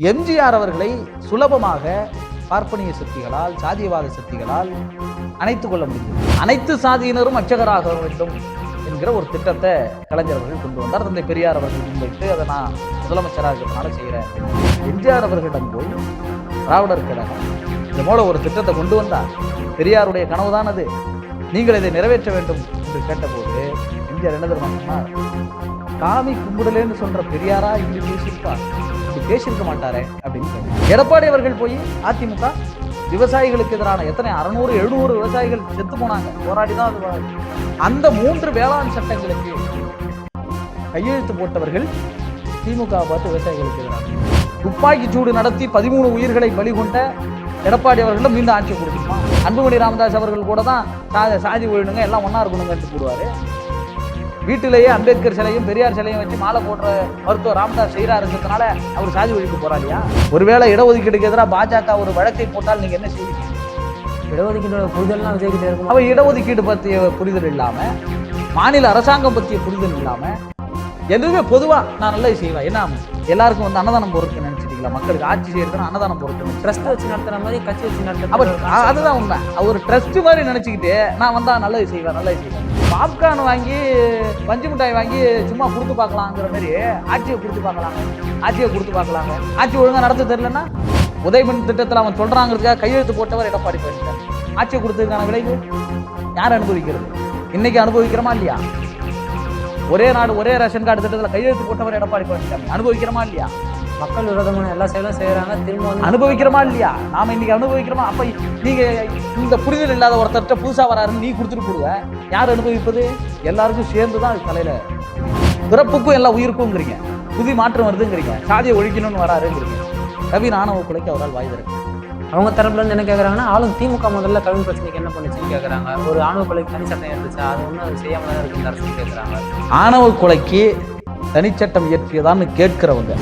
எம்ஜிஆர் அவர்களை சுலபமாக பார்ப்பனிய சக்திகளால், சாதியவாத சக்திகளால் அணைத்துக் கொள்ள முடியும். அனைத்து சாதியினரும் அர்ச்சகராக வேண்டும் என்கிற ஒரு திட்டத்தை கலைஞர் அவர்கள் கொண்டு வந்தார். தந்தை பெரியார் அவர்கள் முன்வைத்து அதை நான் முதலமைச்சராக இருக்கிறதுனால செய்கிறேன். எம்ஜிஆர் அவர்களிடம் போய் திராவிடர் கழகம் இந்த போல ஒரு திட்டத்தை கொண்டு வந்தார். பெரியாருடைய கனவுதான் அது, நீங்கள் இதை நிறைவேற்ற வேண்டும் என்று கேட்டபோது எம்ஜிஆர் என்ன தெரியுமா சொன்னார்? காமி கும்பிடலேன்னு சொல்ற பெரியாரா இப்படி பேசியிருப்பார், இப்படி பேசியிருக்க மாட்டாரே அப்படின்னு. எடப்பாடி அவர்கள் போய் அதிமுக விவசாயிகளுக்கு எதிரான எத்தனை 600-700 விவசாயிகள் செத்து போனாங்க, போராடிதான் அது. அந்த 3 வேளாண் சட்டங்களுக்கு கையெழுத்து போட்டவர்கள் திமுக பார்த்து விவசாயிகளுக்கு எதிரான துப்பாக்கி சூடு நடத்தி 13 உயிர்களை பலி கொண்ட எடப்பாடி அவர்களும் மீண்டும் ஆட்சி கொடுத்துருமா? அன்புமணி ராமதாஸ் அவர்கள் கூட தான் சாதி ஒழுணுங்க எல்லாம் ஒன்னா இருக்கணுங்கன்னு கூடுவாரு. வீட்டிலேயே அம்பேத்கர் சிலையும் பெரியார் சிலையும் வச்சு மாலை போடுற மருத்துவர் ராமதாஸ் செய்யறாருன்றதுனால அவர் சாதி ஒழிப்பு போராளியா? ஒருவேளை இடஒதுக்கீடுக்கு எதிராக பாஜக ஒரு வழக்கை போட்டால் நீங்க என்ன செய்வீங்க? இடஒதுக்கீடு புரிதல்லாம் விஜய்கிட்ட இருக்கும். அவ இடஒதுக்கீடு பற்றிய புரிதல் இல்லாம, மாநில அரசாங்கம் பற்றிய புரிதல் இல்லாம, எதுவுமே பொதுவா நான் நல்லது செய்வேன். என்ன எல்லாருக்கும் அன்னதானம் பொறுத்து நினைச்சிட்டீங்களா? மக்களுக்கு ஆட்சி செய்யறதுன்னு அன்னதானம் பொறுத்து ட்ரஸ்ட் வச்சு நடத்துற மாதிரி கட்சி வச்சு நடத்துற அவர் அதுதான் உண்மை. அவர் ட்ரஸ்ட் மாதிரி நினைச்சுக்கிட்டு நான் வந்தா நல்லது செய்வேன் நல்லது செய்வேன். பாப்கார்ன் வாங்கி பஞ்சு மிட்டாய் வாங்கி சும்மா கொடுத்து பார்க்கலாங்கிற மாதிரி ஆட்சியை கொடுத்து பார்க்கலாங்க. ஆட்சி ஒழுங்கா நடத்த தெரியலன்னா உதயமின் திட்டத்தில் அவன் சொல்றாங்கிறதுக்காக கையெழுத்து போட்டவர் எடப்பாடி பழனிசாமி. ஆட்சியை கொடுத்ததுக்கான விளைவு யார் அனுபவிக்கிறது? இன்னைக்கு அனுபவிக்கிறோமா இல்லையா? ஒரே நாடு ஒரே ரேஷன் கார்டு திட்டத்தில் கையெழுத்து போட்டவர் எடப்பாடி பழனிசாமி. அனுபவிக்கிறோமா இல்லையா? மக்கள் விரோதமான எல்லா செயலும் செய்யறாங்க, திரும்ப அனுபவிக்கிறோமா இல்லையா? நாம இன்னைக்கு அனுபவிக்கிறோமா? அப்ப நீங்க இந்த புரிதல் இல்லாத ஒருத்தர்கிட்ட புதுசா வராருன்னு நீ கொடுத்துட்டு போடுவ. யார் அனுபவிப்பது? எல்லாருக்கும் சேர்ந்துதான் அது தலையில. பிறப்புக்கும் எல்லா உயிருக்கும்ங்கிறீங்க, புதி மாற்றம் வருதுங்கிறீங்க, சாதியை ஒழிக்கணும்னு வராருங்கிறீங்க. கவின் ஆணவ கொலைக்கு அவரால் வாய் திறக்க. அவங்க தரப்புல இருந்து என்ன கேட்கறாங்கன்னா, ஆளும் திமுக முதல்ல கவின் பிரச்சனைக்கு என்ன பண்ணுச்சுன்னு கேட்கறாங்க. ஒரு ஆணவ கொலைக்கு தனி சட்டம் இருந்துச்சு, அது ஒன்றும் அது செய்யாம தான் இருக்கு இந்த அரசு கேட்கறாங்க. ஆணவ கொலைக்கு தனிச்சட்டம் இயற்றியதான்னு கேட்கிறவங்க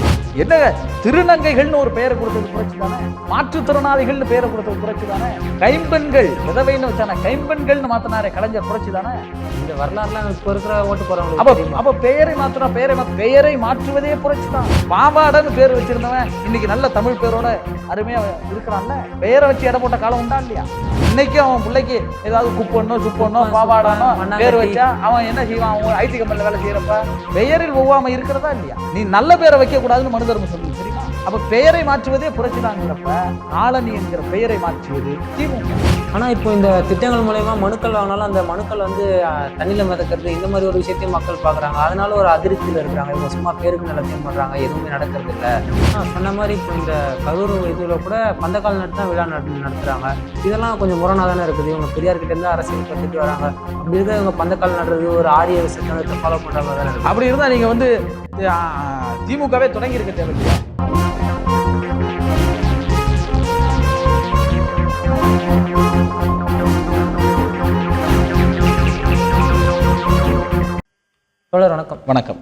என்ன? திருநங்கைகள்னு ஒரு பெயரை கொடுத்தது புரட்சி தானே? மாற்றுத்திறனாளிகள்னு பெயரை கொடுத்தது புரட்சி தானே? கைம்பெண்கள் விதவைன்னு வச்சானே, கைம்பெண்கள்னு மாத்தினாரே கலைஞர், புரட்சி தானே? இந்த வரலாறுலாம் இப்போ இருக்கிற ஓட்டு போறவங்க அப்ப பெயரை மாத்தினா பெயரை மாற்றுவதே புரட்சி தான். பாவாடன்னு பேர் வச்சிருந்தவன் இன்னைக்கு நல்ல தமிழ் பேரோட அருமையா இருக்கிறான்ல. பெயரை வச்சு இடம் போட்ட காலம் உண்டா இல்லையா? இன்னைக்கு அவன் பிள்ளைக்கு ஏதாவது குப்பண்ணோ சுப்பண்ணோ பாவாடானோ பேர் வச்சா அவன் என்ன செய்வான்? அவன் ஐடி கம்பெனில வேலை செய்யறப்ப பெயரில் ஒவ்வாம இருக்கிறதா இல்லையா? நீ நல்ல பேரை வைக்க கூடாதுன்னு மனு தர்மம் சொல்லி தெரியுமா? அப்ப பெயரை மாற்றுவதே புரட்சிதாங்கிறப்ப ஆளணி என்கிற பெயரை மாற்றியது திமுக. ஆனா இப்போ இந்த திட்டங்கள் மூலயமா மனுக்கள் வாங்கினாலும் அந்த மனுக்கள் வந்து தண்ணியில மிதக்கிறது, இந்த மாதிரி ஒரு விஷயத்தையும் மக்கள் பாக்குறாங்க. அதனால ஒரு அதிருப்தியில இருக்கிறாங்க. இவங்க சும்மா பேருக்கு நிலத்தையும் பண்றாங்க, எதுவுமே நடக்கிறது இல்லை. சொன்ன மாதிரி இப்போ இந்த கரூர் இதுல கூட பந்தக்கால் நட்டு தான் விழா நடத்துறாங்க. இதெல்லாம் கொஞ்சம் முரணா தானே இருக்குது. இவங்க பெரியார் கிட்ட இருந்து அரசியல் கற்றுட்டு வராங்க. அப்படி இருக்க இவங்க பந்தக்கால் நடுறது ஒரு ஆரிய சித்தாந்தத்தை ஃபாலோ பண்ற மாதிரி தானே இருக்கு. அப்படி இருந்தா நீங்க வந்து திமுகவே தொடங்கி இருக்க தேவையில்லையா? வணக்கம். வணக்கம்.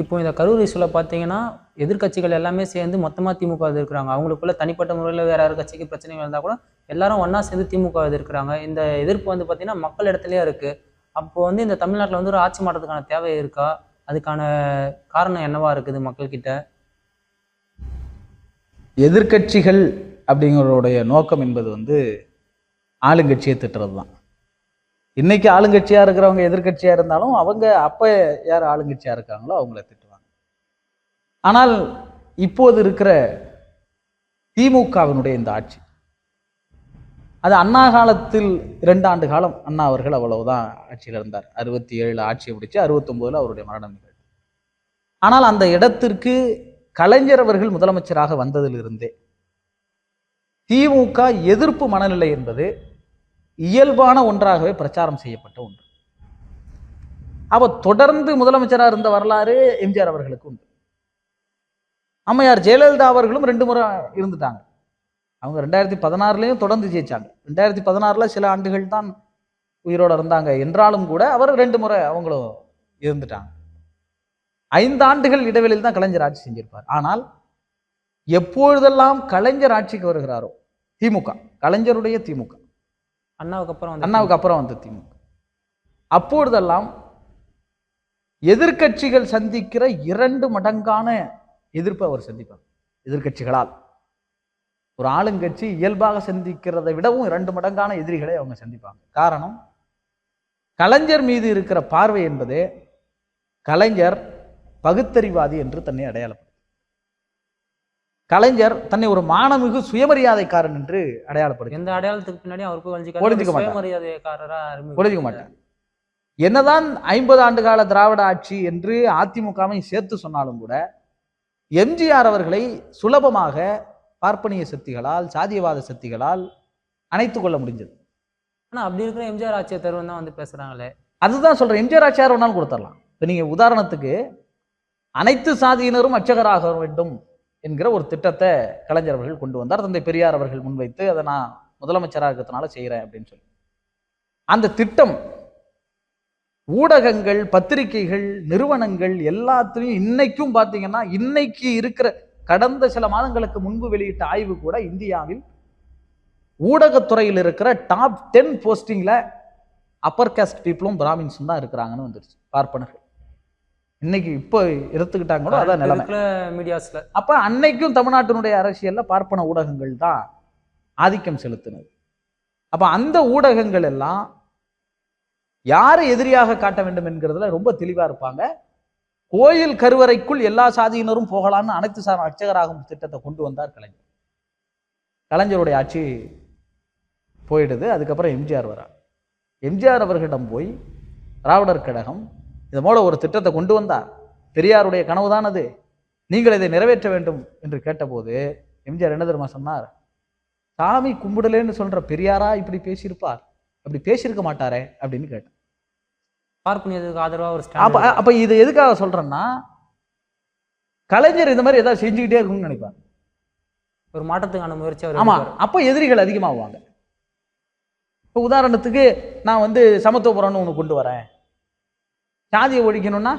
இப்போ இந்த கரூர் இஷ்யூல பார்த்தீங்கன்னா எதிர்கட்சிகள் எல்லாமே சேர்ந்து மொத்தமாக திமுக எதிர்க்கிறாங்க. அவங்களுக்குள்ள தனிப்பட்ட முறையில் வேற யாரு கட்சிக்கு பிரச்சனைகள் இருந்தால் கூட எல்லாரும் ஒன்றா சேர்ந்து திமுக எதிர்க்கிறாங்க. இந்த எதிர்ப்பு வந்து பார்த்தீங்கன்னா மக்கள் இடத்துலயே இருக்கு. அப்போ வந்து இந்த தமிழ்நாட்டில் வந்து ஒரு ஆட்சி மாற்றத்துக்கான தேவை இருக்கா? அதுக்கான காரணம் என்னவா இருக்குது மக்கள் கிட்ட? எதிர்கட்சிகள் அப்படிங்கிறோடைய நோக்கம் என்பது வந்து ஆளுங்கட்சியை திட்டுறது தான். இன்னைக்கு ஆளுங்கட்சியா இருக்கிறவங்க எதிர்கட்சியா இருந்தாலும் அவங்க அப்ப யார் ஆளுங்கட்சியா இருக்காங்களோ அவங்கள திட்டுவாங்க. ஆனால் இப்போது இருக்கிற திமுகவினுடைய இந்த ஆட்சி, அது அண்ணா காலத்தில் 2 ஆண்டு காலம் அண்ணா அவர்கள் அவ்வளவுதான் ஆட்சியில் இருந்தார். 67 ஆட்சியை முடிச்சு 69 அவருடைய மரணம் நிகழ்வு. ஆனால் அந்த இடத்திற்கு கலைஞர் அவர்கள் முதலமைச்சராக வந்ததிலிருந்தே திமுக எதிர்ப்பு மனநிலை என்பது இயல்பான ஒன்றாகவே பிரச்சாரம் செய்யப்பட்ட ஒன்று. அவர் தொடர்ந்து முதலமைச்சராக இருந்த வரலாறு எம்ஜிஆர் அவர்களுக்கு உண்டு. அம்மையார் ஜெயலலிதா அவர்களும் 2 முறை இருந்துட்டாங்க. அவங்க 2016 தொடர்ந்து ஜெயிச்சாங்க. 2016 சில ஆண்டுகள் தான் உயிரோடு இருந்தாங்க என்றாலும் கூட அவர் 2 முறை அவங்களும் இருந்துட்டாங்க. 5 ஆண்டுகள் இடைவெளியில் தான் கலைஞர் ஆட்சி செஞ்சிருப்பார். ஆனால் எப்பொழுதெல்லாம் கலைஞர் ஆட்சிக்கு வருகிறாரோ திமுக, கலைஞருடைய திமுக, அண்ணாவுக்கு அப்புறம் வந்த திமுக, அப்பொழுதெல்லாம் எதிர்கட்சிகள் சந்திக்கிற 2 மடங்கான எதிர்ப்பு அவர் சந்திப்பார். எதிர்க்கட்சிகளால். ஒரு ஆளுங்கட்சி இயல்பாக சந்திக்கிறதை விடவும் 2 மடங்கான எதிரிகளை அவங்க சந்திப்பாங்க. காரணம், கலைஞர் மீது இருக்கிற பார்வை என்பது கலைஞர் பகுத்தறிவாதி என்று தன்னை அடையாளப்படுத்தும். கலைஞர் தன்னை ஒரு மானமிகு சுயமரியாதைக்காரன் என்று அடையாளப்படுத்தும். எந்த அடையாளத்துக்கு பின்னாடி அவர் போய் ஒளிஞ்சுக்க மாட்டார். சுயமரியாதைக்காரரா ஒளிஞ்சுக்க மாட்டார். என்னதான் 50 ஆண்டு கால திராவிட ஆட்சி என்று அதிமுகவை சேர்த்து சொன்னாலும் கூட எம்ஜிஆர் அவர்களை சுலபமாக பார்ப்பனிய சக்திகளால், சாதியவாத சக்திகளால் அணைத்துக் கொள்ள முடிஞ்சது. ஆனா அப்படி இருக்கிற எம்ஜிஆர் ஆட்சியை தருவன் தான் வந்து பேசுறாங்களே. அதுதான் சொல்றேன், எம்ஜிஆர் ஆட்சியார் வேணாலும் கொடுத்துடலாம். இப்ப நீங்க உதாரணத்துக்கு அனைத்து சாதியினரும் அர்ச்சகராக வேண்டும் என்கிற ஒரு திட்டத்தை கலைஞர் அவர்கள் கொண்டு வந்தார். தந்தை பெரியார் அவர்கள் முன்வைத்து அதை நான் முதலமைச்சராக இருக்கிறதுனால செய்யறேன் அப்படின்னு சொல்லி அந்த திட்டம் ஊடகங்கள், பத்திரிகைகள், நிறுவனங்கள் எல்லாத்திலையும் இன்னைக்கும் பார்த்தீங்கன்னா, இன்னைக்கு இருக்கிற கடந்த சில மாதங்களுக்கு முன்பு வெளியிட்ட ஆய்வு கூட இந்தியாவில் ஊடகத்துறையில் இருக்கிற டாப் 10 போஸ்டிங்ல அப்பர் காஸ்ட் பீப்புளும் பிராமின்ஸும் தான் இருக்கிறாங்கன்னு வந்துருச்சு, பார்ப்பனர்கள். இன்னைக்கு இப்போ எடுத்துக்கிட்டாங்க கூட அதான் நிலைமை மீடியாஸ்ல. அப்ப அன்னைக்கும் தமிழ்நாட்டினுடைய அரசியல்ல பார்ப்பன ஊடகங்கள் தான் ஆதிக்கம் செலுத்தினது. அப்ப அந்த ஊடகங்கள் எல்லாம் யாரை எதிரியாக காட்ட வேண்டும் என்கிறதுல ரொம்ப தெளிவா இருப்பாங்க. கோயில் கருவறைக்குள் எல்லா சாதியினரும் போகலான்னு அனைத்து அர்ச்சகராகும் திட்டத்தை கொண்டு வந்தார் கலைஞர். கலைஞருடைய ஆட்சி போயிடுது. அதுக்கப்புறம் எம்ஜிஆர் வரார். எம்ஜிஆர் அவர்களிடம் போய் திராவிடர் கழகம் இது போல ஒரு திட்டத்தை கொண்டு வந்தார், பெரியாருடைய கனவுதான் அது, நீங்கள் இதை நிறைவேற்ற வேண்டும் என்று கேட்டபோது எம்ஜிஆர் என்ன தெரியுமா சொன்னார்? சாமி கும்பிடலேன்னு சொல்ற பெரியாரா இப்படி பேசியிருப்பார்? அப்படி பேசியிருக்க மாட்டாரே அப்படின்னு கேட்டேன். பார்ப்பனியத்துக்கு ஆதரவா ஒரு அப்ப இது எதுக்காக சொல்றேன்னா, கலைஞர் இந்த மாதிரி ஏதாவது செஞ்சுக்கிட்டே இருக்கும்னு நினைப்பார். ஒரு மாற்றத்துக்கான முயற்சி. ஆமா, அப்ப எதிரிகள் அதிகமாகுவாங்க. இப்போ உதாரணத்துக்கு நான் வந்து சமத்துவபுரம்னு ஒன்று கொண்டு வரேன், சாதியை ஒழிக்கணும்னா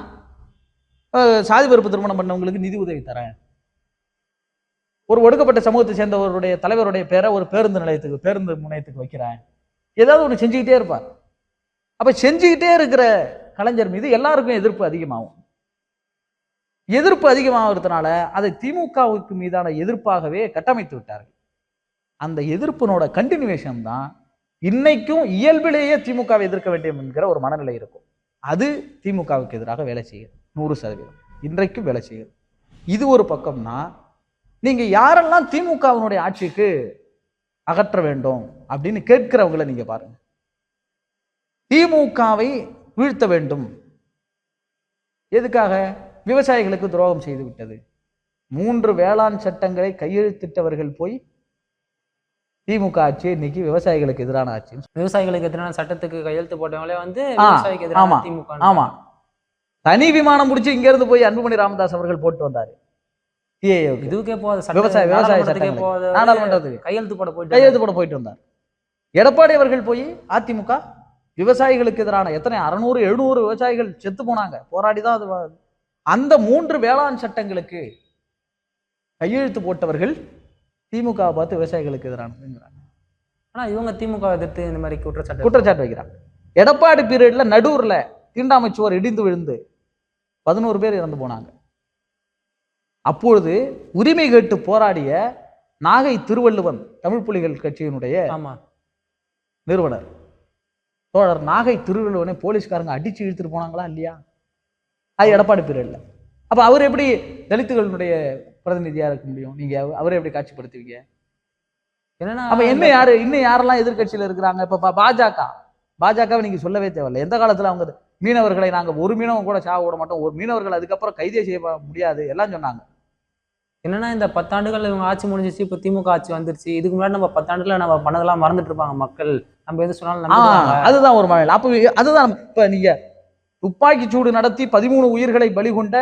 சாதி வெறுப்பு திருமணம் பண்ணவங்களுக்கு நிதி உதவி தரேன், ஒரு ஒடுக்கப்பட்ட சமூகத்தை சேர்ந்தவருடைய தலைவருடைய பேரை ஒரு பேருந்து முனையத்துக்கு வைக்கிறேன், ஏதாவது ஒன்று செஞ்சுக்கிட்டே இருப்பார். அப்ப செஞ்சுக்கிட்டே இருக்கிற கலைஞர் மீது எல்லாருக்கும் எதிர்ப்பு அதிகமாகும். எதிர்ப்பு அதிகமாகிறதுனால அதை திமுகவுக்கு மீதான எதிர்ப்பாகவே கட்டமைத்து விட்டார்கள். அந்த எதிர்ப்பினோட கண்டினியூவேஷன் தான் இன்னைக்கும் இயல்பிலேயே திமுகவை எதிர்க்க வேண்டும் என்கிற ஒரு மனநிலை இருக்கும். அது திமுகவுக்கு எதிராக வேலை செய்யுது 100%. இன்றைக்கும் வேலை செய்யுது. இது ஒரு பக்கம்னா, நீங்க யாரெல்லாம் திமுகவினுடைய ஆட்சிக்கு அகற்ற வேண்டும் அப்படின்னு கேட்கிறவங்களை நீங்க பாருங்க. திமுகவை வீழ்த்த வேண்டும் எதுக்காக? விவசாயிகளுக்கு துரோகம் செய்து விட்டது. 3 வேளாண் சட்டங்களை கையெழுத்திட்டவர்கள் போய் திமுக ஆட்சி இன்னைக்கு விவசாயிகளுக்கு எதிரான ஆட்சி. விவசாயிகளுக்கு எதிரான சட்டத்துக்கு கையெழுத்து போட்டவங்களே வந்து விவசாயிக்கு எதிரான திமுக. ஆமா, தனி விமானம் முடிச்சு இங்க இருந்து போய் அன்புமணி ராமதாஸ் அவர்கள் போட்டு வந்தாரு. இதுக்கே போகாது, விவசாய சட்டத்துக்கு நாடாளுமன்றத்துக்கு கையெழுத்து போட போயிட்டு வந்தார். எடப்பாடி அவர்கள் போய் அதிமுக விவசாயிகளுக்கு எதிரான எத்தனை 600-700 விவசாயிகள் செத்து போனாங்க, போராடிதான் அது. அந்த 3 வேளாண் சட்டங்களுக்கு கையெழுத்து போட்டவர்கள் திமுக பார்த்து விவசாயிகளுக்கு எதிரானதுங்கிறாங்க. ஆனா இவங்க திமுக எதிர்த்து இந்த மாதிரி குற்றச்சாட்டு வைக்கிறாங்க. எடப்பாடி பீரியட்ல நடுவுர்ல தீண்டாமை சுவர் இடிந்து விழுந்து 11 பேர் இறந்து போனாங்க. அப்பொழுது உரிமை கேட்டு போராடிய நாகை திருவள்ளுவன் தமிழ் புலிகள் கட்சியினுடைய நிறுவனர் தோழர் நாகை திருவள்ளுவனை போலீஸ்காரங்க அடிச்சு இழுத்துட்டு போனாங்களா இல்லையா? அது எடப்பாடி பீரியட்ல. அப்ப அவர் எப்படி தலித்துகளுடைய பிரதிநிதியா இருக்க முடியும்? நீங்க அவரை எப்படி காட்சிப்படுத்துவீங்க? என்னன்னா அப்ப இன்னும் யாரெல்லாம் எதிர்கட்சியில இருக்கிறாங்க? இப்ப பாஜகவை நீங்க சொல்லவே தேவையில்லை. எந்த காலத்துல அவங்க மீனவர்களை நாங்க ஒரு மீனவன் கூட சாக விட மாட்டோம், ஒரு மீனவர்கள் அதுக்கப்புறம் கைதே செய்ய முடியாது எல்லாம் சொன்னாங்க. என்னன்னா இந்த 10 ஆண்டுகள் இவங்க ஆட்சி முடிஞ்சிச்சு, இப்ப திமுக ஆட்சி வந்துருச்சு. இதுக்கு முன்னாடி நம்ம 10 ஆண்டுல நம்ம பண்ணதெல்லாம் மறந்துட்டு இருப்பாங்க மக்கள். நம்ம எது சொன்னாலும் அதுதான் ஒரு மழை. அப்ப அதுதான் இப்ப நீங்க துப்பாக்கி சூடு நடத்தி 13 உயிர்களை பலி கொண்ட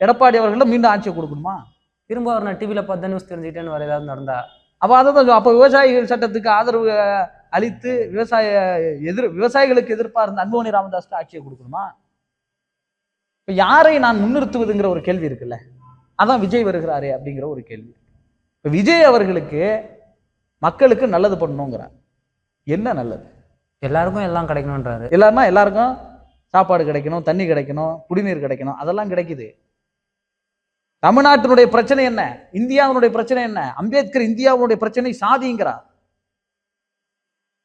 எடப்பாடி அவர்கள் மீண்டும் ஆட்சியை கொடுக்கணுமா? திரும்ப அவர் நான் டிவியில 10 நியூஸ் தெரிஞ்சுக்கிட்டேன்னு வர ஏதாவது நடந்தா அப்ப அதான். அப்ப விவசாயிகள் சட்டத்துக்கு ஆதரவு அளித்து விவசாயிகளுக்கு எதிர்ப்பா இருந்த அன்புமணி ராமதாஸ் ஆட்சியை கொடுக்கணுமா? இப்ப யாரை நான் முன்னிறுத்துவதுங்கிற ஒரு கேள்வி இருக்குல்ல, அதான் விஜய் வருகிறாரே அப்படிங்கிற ஒரு கேள்வி. இப்ப விஜய் அவர்களுக்கு மக்களுக்கு நல்லது பண்ணணுங்கிறார். என்ன நல்லது? எல்லாருக்கும் எல்லாம் கிடைக்கணும்ன்றாரு. எல்லாருக்கும் சாப்பாடு கிடைக்கணும், தண்ணி கிடைக்கணும், குடிநீர் கிடைக்கணும், அதெல்லாம் கிடைக்குது. தமிழ்நாட்டினுடைய பிரச்சனை என்ன, இந்தியாவினுடைய பிரச்சனை என்ன? அம்பேத்கர் இந்தியாவுடைய பிரச்சனை சாதிங்கிறார்.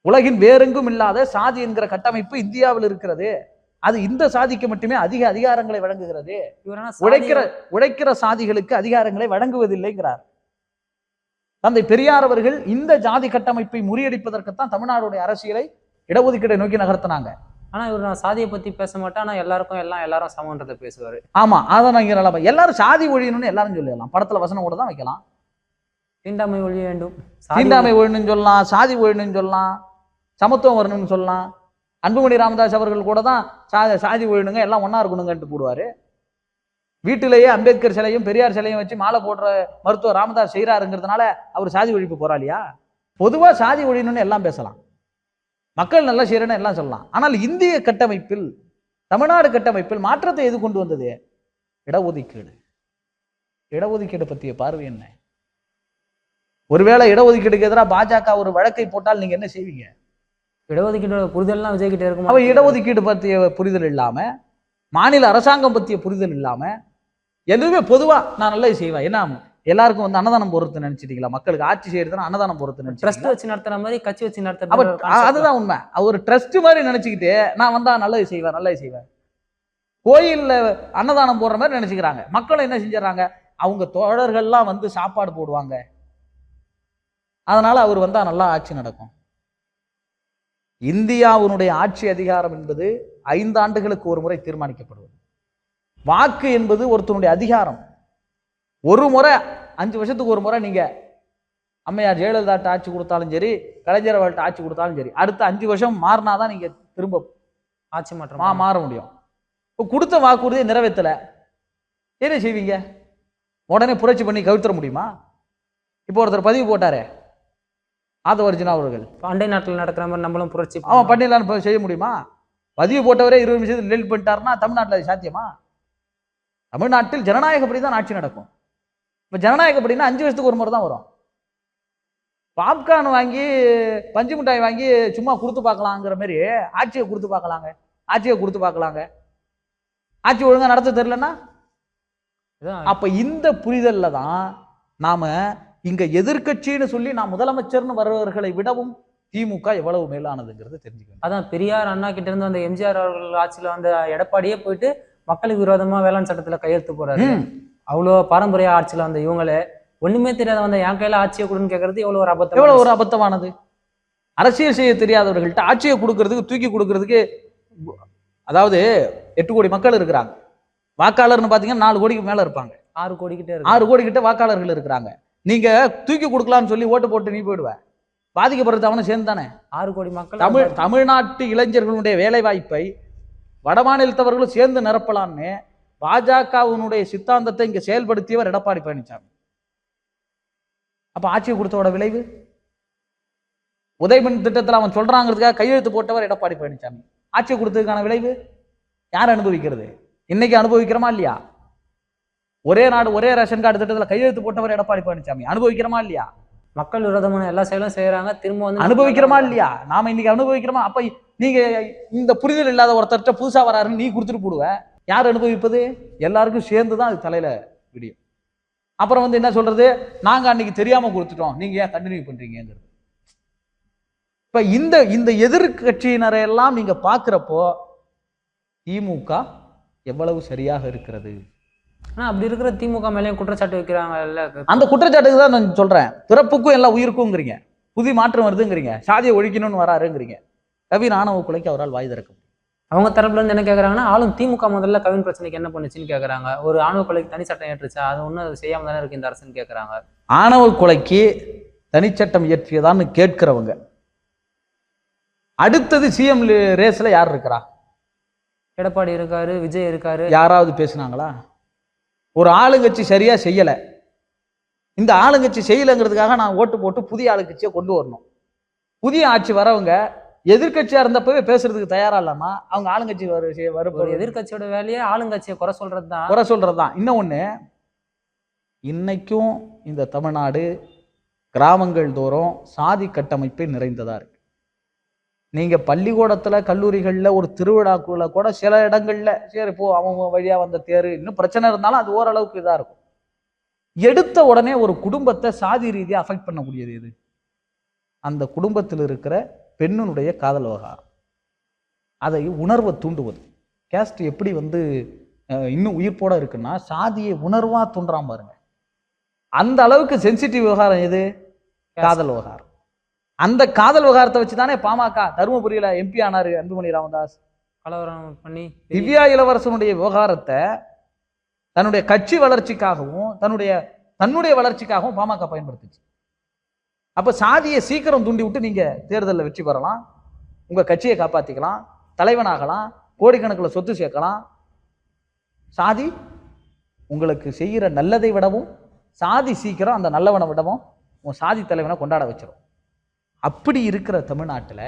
உலகின் வேறெங்கும் இல்லாத சாதி என்கிற கட்டமைப்பு இந்தியாவில் இருக்கிறது. அது இந்த சாதிக்கு மட்டுமே அதிக அதிகாரங்களை வழங்குகிறது. உழைக்கிற சாதிகளுக்கு அதிகாரங்களை வழங்குவதில்லைங்கிறார். தந்தை பெரியார் அவர்கள் இந்த ஜாதி கட்டமைப்பை முறியடிப்பதற்குத்தான் தமிழ்நாடுடைய அரசியலை இடஒதுக்கீடை நோக்கி நகர்த்தினாங்க. ஆனா இவர் நான் சாதியை பத்தி பேச மாட்டேன், ஆனா எல்லாரும் சமன்றதை பேசுவாரு. ஆமா, அதான் இங்க நல்லா எல்லாரும் சாதி ஒழியணும்னு எல்லாரும் சொல்லலாம். படத்துல வசனம் கூட தான் வைக்கலாம். தீண்டாமை ஒழிய வேண்டும், தீண்டாமை ஒழியணும்னு சொல்லலாம், சாதி ஒழியணும்னு சொல்லலாம், சமத்துவம் வரணும்னு சொல்லலாம். அன்புமணி ராமதாஸ் அவர்கள் கூட தான் சாதி ஒழியணுங்க, எல்லாம் ஒன்னா இருக்கணுங்கன்ட்டு போடுவாரு. வீட்டிலேயே அம்பேத்கர் சிலையும் பெரியார் சிலையும் வச்சு மாலை போடுற மருத்துவர் ராமதாஸ் செய்யறாருங்கிறதுனால அவர் சாதி ஒழிப்பு போராளியா? பொதுவா சாதி ஒழியணும்னு எல்லாம் பேசலாம், மக்கள் நல்லா செய்யறேன்னு எல்லாம் சொல்லலாம். ஆனால் இந்திய கட்டமைப்பில், தமிழ்நாடு கட்டமைப்பில் மாற்றத்தை எது கொண்டு வந்தது? இடஒதுக்கீடு. இடஒதுக்கீடு பற்றிய பார்வை என்ன? ஒருவேளை இடஒதுக்கீடுக்கு எதிராக பாஜக ஒரு வழக்கை போட்டால் நீங்க என்ன செய்வீங்க? இடஒதுக்கீடு புரிதல்லாம் விஜய்கிட்ட இருக்கும். அவ இடஒதுக்கீடு பற்றிய புரிதல் இல்லாம, மாநில அரசாங்கம் பற்றிய புரிதல் இல்லாம, எதுவுமே பொதுவா நான் நல்லது செய்வேன். ஏன்னா எல்லாருக்கும் வந்து அன்னதானம் பொறுத்து நினைச்சிட்டீங்களா? மக்களுக்கு ஆட்சி செய்யறதுன்னா அன்னதானம் பொறுத்து நினைச்சு ட்ரஸ்ட் வச்சு நடத்துற மாதிரி கட்சி வச்சு நடத்துற, அதுதான் உண்மை. ஒரு ட்ரஸ்ட் மாதிரி நினைச்சுக்கிட்டு நான் வந்தா நல்லது செய்வேன். கோயில்ல அன்னதானம் போடுற மாதிரி நினைச்சுக்கிறாங்க. மக்கள் என்ன செஞ்சாங்க? அவங்க தோழர்கள்லாம் வந்து சாப்பாடு போடுவாங்க, அதனால அவர் வந்தா நல்லா ஆட்சி நடக்கும். இந்தியாவுடைய ஆட்சி அதிகாரம் என்பது 5 ஆண்டுகளுக்கு ஒரு முறை தீர்மானிக்கப்படுவது. வாக்கு என்பது ஒருத்தனுடைய அதிகாரம். ஒரு முறை 5 வருஷத்துக்கு ஒரு முறை நீங்க அம்மையார் ஜெயலலிதாட்ட ஆட்சி கொடுத்தாலும் சரி, கலைஞர் அவர்கள்ட்ட ஆட்சி கொடுத்தாலும் சரி, அடுத்த 5 வருஷம் மாறினாதான் நீங்க திரும்ப ஆட்சி மாற்றம் மாற முடியும். இப்போ கொடுத்த வாக்குறுதியை நிறைவேற்றல, என்ன செய்வீங்க? உடனே புரட்சி பண்ணி கவிழ்த்தர முடியுமா? இப்போ ஒருத்தர் பதிவு போட்டாரே, ஆதவர்ஜுனா அவர்கள், அண்டை நாட்டில் நடக்கிற மாதிரி நம்மளும் புரட்சி அவன் பண்ணிடலான்னு செய்ய முடியுமா? பதிவு போட்டவரே 20 நிமிஷத்துக்கு டெலிட் பண்ணிட்டாருன்னா தமிழ்நாட்டில் அது சாத்தியமா? தமிழ்நாட்டில் ஜனநாயகப்படி தான் ஆட்சி நடக்கும். இப்போ ஜனநாயகப்படினா 5 வருஷத்துக்கு ஒரு முறை தான் வரும். பாப்கார்ன் வாங்கி பஞ்சு மிட்டாய் வாங்கி சும்மா கொடுத்து பார்க்கலாங்கிற மாதிரி ஆட்சியை கொடுத்து பார்க்கலாங்க. ஆட்சி ஒழுங்கா நடத்த தெரியலன்னா அப்ப இந்த புரிதல்ல தான் நாம இங்க எதிர்கட்சின்னு சொல்லி நான் முதலமைச்சர்னு வருவர்களை விடவும் திமுக எவ்வளவு மேலானதுங்கிறது தெரிஞ்சுக்கணும். அதான் பெரியார் அண்ணா கிட்ட இருந்து அந்த எம்ஜிஆர் அவர்கள் ஆட்சியில வந்த எடப்பாடியே போயிட்டு மக்களுக்கு விரோதமா வேளாண் சட்டத்துல கையெழுத்து போறாரு. அவ்வளோ பாரம்பரிய ஆட்சியில வந்த இவங்களே ஒண்ணுமே தெரியாத வந்த என் கையில ஆட்சியை கொடுன்னு கேட்கறது எவ்வளவு ஒரு அபத்தமானது. அரசியல் செய்ய தெரியாதவர்கள்ட்ட ஆட்சியை கொடுக்கறதுக்கு, தூக்கி கொடுக்கறதுக்கு, அதாவது 8 கோடி மக்கள் இருக்கிறாங்க. வாக்காளர்னு பாத்தீங்கன்னா 4 கோடிக்கு மேல இருப்பாங்க. 6 கோடி கிட்ட 6 கோடி கிட்ட வாக்காளர்கள் இருக்கிறாங்க. நீங்க தூக்கி கொடுக்கலாம்னு சொல்லி ஓட்டு போட்டு நீ போயிடுவ, பாதிக்கப்படுறது அவனை சேர்ந்து தானே. 6 கோடி மக்கள் தமிழ்நாட்டு இளைஞர்களுடைய வேலை வாய்ப்பை வட மாநிலத்தவர்களும் சேர்ந்து நிரப்பலான்னு பாஜகவினுடைய சித்தாந்தத்தை இங்க செயல்படுத்தியவர் எடப்பாடி பழனிசாமி. அப்ப ஆட்சியை கொடுத்தவோட விளைவு, உதயமின் திட்டத்தில் அவன் சொல்றாங்கிறதுக்காக கையெழுத்து போட்டவர் எடப்பாடி பழனிசாமி. ஆட்சியை கொடுத்ததுக்கான விளைவு யார் அனுபவிக்கிறது? இன்னைக்கு அனுபவிக்கிறோமா இல்லையா? ஒரே நாடு ஒரே ரேஷன் கார்டு திட்டத்தில் கையெழுத்து போட்டவர் எடப்பாடி பழனிசாமி. அனுபவிக்கிறோமா இல்லையா? மக்கள் விரோதமான எல்லா செயலும் செய்யறாங்க, திரும்ப வந்து அனுபவிக்கிறோமா இல்லையா? நாம இன்னைக்கு அனுபவிக்கிறோமா? அப்ப நீங்க இந்த புரிதல் இல்லாத ஒருத்தர்கிட்ட புதுசா வராருன்னு நீ கொடுத்துட்டு போடுவ. யார் அனுபவிப்பது? எல்லாருக்கும் சேர்ந்துதான் அது தலையில விடியும். அப்புறம் வந்து என்ன சொல்றது, நாங்க அன்னைக்கு தெரியாம கொடுத்துட்டோம், நீங்க ஏன் கண்டினியூ பண்றீங்கிறது. இப்ப இந்த எதிர்கட்சியினரை எல்லாம் நீங்க பாக்குறப்போ திமுக எவ்வளவு சரியாக இருக்கிறது. ஆனா அப்படி இருக்கிற திமுக மேலேயும் குற்றச்சாட்டு வைக்கிறாங்க. அந்த குற்றச்சாட்டுக்கு தான் நான் சொல்றேன். பிறப்புக்கும் எல்லாம் உயிருக்கும்ங்கிறீங்க, புதிய மாற்றம் வருதுங்கிறீங்க, சாதியை ஒழிக்கணும்னு வராருங்கிறீங்க. கவின் ஆணவ கொலைக்கு அவரால் வாய் திறக்கும். அவங்க தரப்புல இருந்து என்ன கேட்கறாங்கன்னா, ஆளும் திமுக முதல்ல கவின் பிரச்சனைக்கு என்ன பண்ணுச்சுன்னு கேட்கறாங்க. ஒரு ஆணவ கொலைக்கு தனி சட்டம் ஏற்றுச்சா? அது ஒன்றும் செய்யாம தானே இருக்கு இந்த அரசுன்னு கேட்கறாங்க. ஆணவ கொலைக்கு தனிச்சட்டம் இயற்றியதான்னு கேட்கிறவங்க, அடுத்தது சிஎம் ரேஸ்ல யார் இருக்கிறா? எடப்பாடி இருக்காரு, விஜய் இருக்காரு. யாராவது பேசினாங்களா? ஒரு ஆளுங்கட்சி சரியா செய்யல, இந்த ஆளுங்கட்சி செய்யலைங்கிறதுக்காக நான் ஓட்டு போட்டு புதிய ஆளுங்கட்சியை கொண்டு வரணும். புதிய ஆட்சி வரவங்க எதிர்கட்சியா இருந்தப்பவே பேசுறதுக்கு தயாரா இல்லாம அவங்க ஆளுங்கட்சி எதிர்கட்சியோட வேலையே ஆளுங்கட்சியை குறை சொல்றதுதான். இன்னொன்னு, இன்னைக்கும் இந்த தமிழ்நாடு கிராமங்கள் தோறும் சாதி கட்டமைப்பு நிறைந்ததா இருக்கு. நீங்க பள்ளிக்கூடத்துல கல்லூரிகள்ல ஒரு திருவிழாக்குள்ள கூட சில இடங்கள்ல சரி போ அவன் வழியா வந்த தேர் இன்னும் பிரச்சனை இருந்தாலும் அது ஓரளவுக்கு இதா இருக்கும். எடுத்த உடனே ஒரு குடும்பத்தை சாதி ரீதியாக அஃபெக்ட் பண்ணக்கூடியது எது? அந்த குடும்பத்தில் இருக்கிற பெண்ணினுடைய காதல் விவகாரம். அதை உணர்வை தூண்டுவது. கேஸ்ட் எப்படி இன்னும் உயிர்ப்போட இருக்குன்னா சாதியை உணர்வா தூண்டுறான் பாருங்க. அந்த அளவுக்கு சென்சிட்டிவ் விவகாரம் எது? காதல் விவகாரம். அந்த காதல் விவகாரத்தை வச்சுதானே பாமக தருமபுரியில எம்பி ஆனாரு அன்புமணி ராமதாஸ். கலவரம் பண்ணி திவ்யா இளவரசனுடைய விவகாரத்தை தன்னுடைய கட்சி வளர்ச்சிக்காகவும் தன்னுடைய வளர்ச்சிக்காகவும் பாமக பயன்படுத்துச்சு. அப்ப சாதியை சீக்கிரம் தூண்டி விட்டு நீங்க தேர்தலில் வெற்றி பெறலாம், உங்க கட்சியை காப்பாத்திக்கலாம், தலைவனாகலாம், கோடிக்கணக்கில் சொத்து சேர்க்கலாம். சாதி உங்களுக்கு செய்கிற நல்லதை விடவும் சாதி சீக்கிரம் அந்த நல்லவனை விடவும் உன் சாதி தலைவனை கொண்டாட வச்சிடும். அப்படி இருக்கிற தமிழ்நாட்டில்